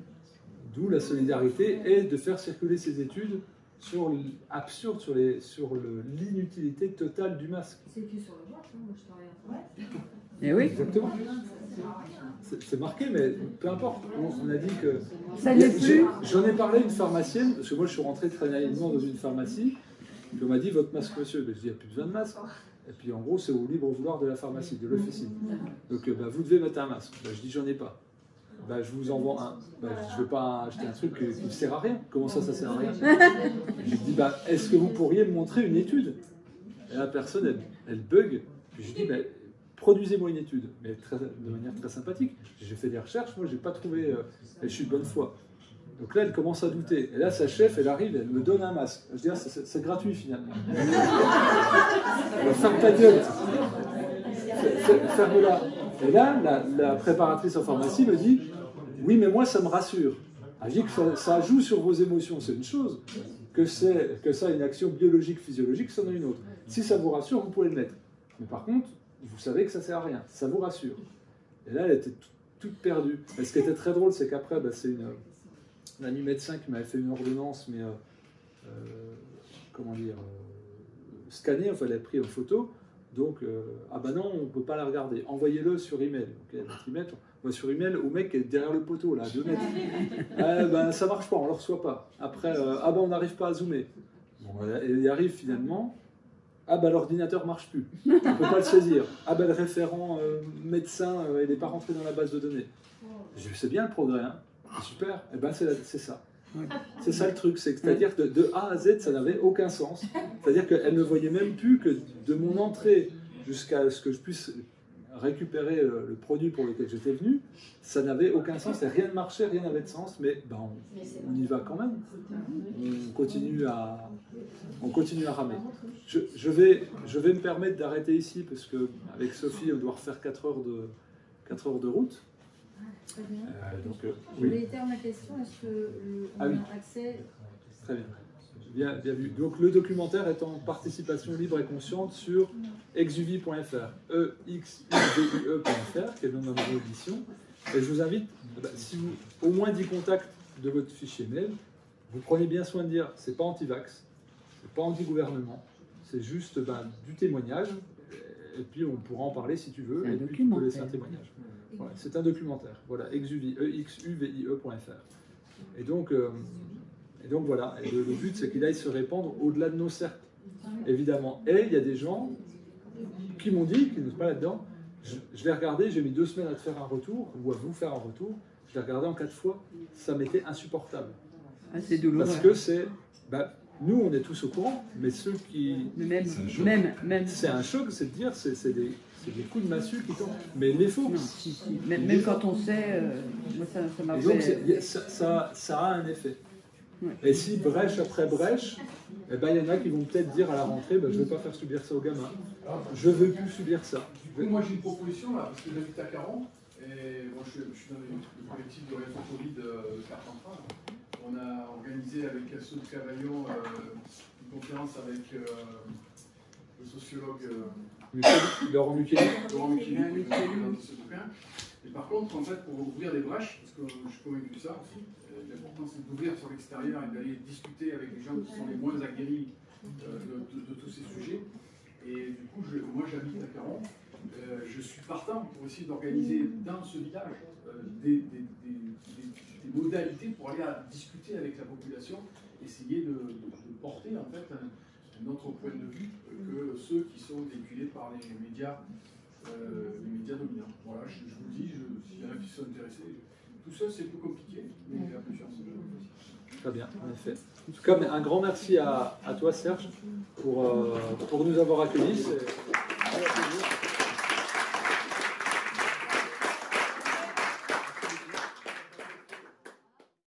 D'où la solidarité et de faire circuler ces études absurdes sur l'inutilité totale du masque. C'est que sur le vote, moi je t'en rien. Et oui. Exactement. C'est marqué, mais peu importe. On a dit que... Ça n'est plus. J'en ai parlé à une pharmacienne, parce que moi je suis rentré très naïvement dans une pharmacie, puis on m'a dit votre masque monsieur, ben, je dis il n'y a plus besoin de masque. Et puis en gros c'est au libre vouloir de la pharmacie, de l'officine. Donc ben, vous devez mettre un masque. Ben, je dis j'en ai pas. Ben, je vous envoie un. Ben, je ne vais pas acheter un truc qui ne sert à rien. Comment ça sert à rien? Je dis ben, est-ce que vous pourriez me montrer une étude? Et la personne elle bug. Puis je dis ben, produisez-moi une étude, mais de manière très sympathique. J'ai fait des recherches, moi, je n'ai pas trouvé... je suis de bonne foi. Donc là, elle commence à douter. Et là, sa chef, elle arrive, elle me donne un masque. Je dis, ah, c'est gratuit, finalement. Ferme ta gueule. Ferme-la. Et là, la préparatrice en pharmacie me dit, oui, mais moi, ça me rassure. Elle dit que ça joue sur vos émotions, c'est une chose. Que ça a une action biologique, physiologique, c'en est une autre. Si ça vous rassure, vous pouvez le mettre. Mais par contre, vous savez que ça ne sert à rien, ça vous rassure. Et là, elle était toute perdue. Et ce qui était très drôle, c'est qu'après, bah, c'est un ami médecin qui m'avait fait une ordonnance, mais comment dire, scannée, enfin, elle a pris en photo. Donc, ah bah non, on ne peut pas la regarder. Envoyez-le sur email. Donc, notre email, on va sur email au mec qui est derrière le poteau, là, à 2 mètres. Ben, ça ne marche pas, on ne le reçoit pas. Après, ah ben on n'arrive pas à zoomer. Bon, il y arrive finalement. Ah ben l'ordinateur ne marche plus, on ne peut pas le saisir. Ah ben le référent médecin, il n'est pas rentré dans la base de données. Je sais bien le progrès, hein. C'est super. Et ben c'est ça. C'est ça le truc, c'est-à-dire que de A à Z, ça n'avait aucun sens. C'est-à-dire qu'elle ne voyait même plus que de mon entrée jusqu'à ce que je puisse récupérer le produit pour lequel j'étais venu, ça n'avait aucun sens, et rien ne marchait, rien n'avait de sens, mais ben, on y va quand même. On continue à ramer. Je vais me permettre d'arrêter ici, parce qu'avec Sophie, on doit refaire 4 heures de route. Très bien. Donc, je voulais éteindre ma question, est-ce qu'on a accès... Très bien. Bien vu. Donc le documentaire est en participation libre et consciente sur exuvie.fr, exuvie.fr, qui est le nom de ma maison d'édition. Et je vous invite, si vous au moins 10 contacts de votre fichier mail, vous prenez bien soin de dire, c'est pas anti-vax, c'est pas anti-gouvernement, c'est juste du témoignage, et puis on pourra en parler si tu veux, et puis tu peux laisser un témoignage. Voilà, c'est un documentaire, voilà, exuvie, exuvie.fr. Et donc voilà, et le but c'est qu'il aille se répandre au-delà de nos cercles, évidemment. Et il y a des gens qui m'ont dit, qui ne sont pas là-dedans, je l'ai regardé, j'ai mis 2 semaines à te faire un retour, ou à vous faire un retour, je l'ai regardé en 4 fois, ça m'était insupportable. Ah, c'est douloureux. Parce que c'est... nous on est tous au courant, mais ceux qui... Même. C'est un choc, c'est de dire, c'est des coups de massue qui tombent. Mais il les faut. Non, si. Même quand on sait, moi ça m'a fait... Donc ça a un effet. Ouais. Et si brèche après brèche, eh ben, il y en a qui vont peut-être dire à la rentrée, je ne veux pas faire subir ça aux gamins. Je ne veux plus subir ça. Moi j'ai une proposition là, parce que j'habite à Caron, et moi, je suis dans le collectif de réaction Covid de Carpentras. On a organisé avec ceux de Cavaillon une conférence avec le sociologue Laurent Mukieli. Et par contre, en fait, pour ouvrir des brèches, parce que je suis convaincu de ça aussi, l'important c'est d'ouvrir sur l'extérieur et d'aller discuter avec les gens qui sont les moins aguerris de tous ces sujets. Et du coup, moi j'habite à Caron, je suis partant pour essayer d'organiser dans ce village des modalités pour aller discuter avec la population, essayer de porter en fait un autre point de vue que ceux qui sont véhiculés par les médias dominants. Voilà, je vous le dis, s'il y en a qui sont intéressés, tout ça c'est plus compliqué, mais il y a plusieurs sujets. Très bien, en effet. En tout cas, un grand merci à toi Serge pour nous avoir accueillis.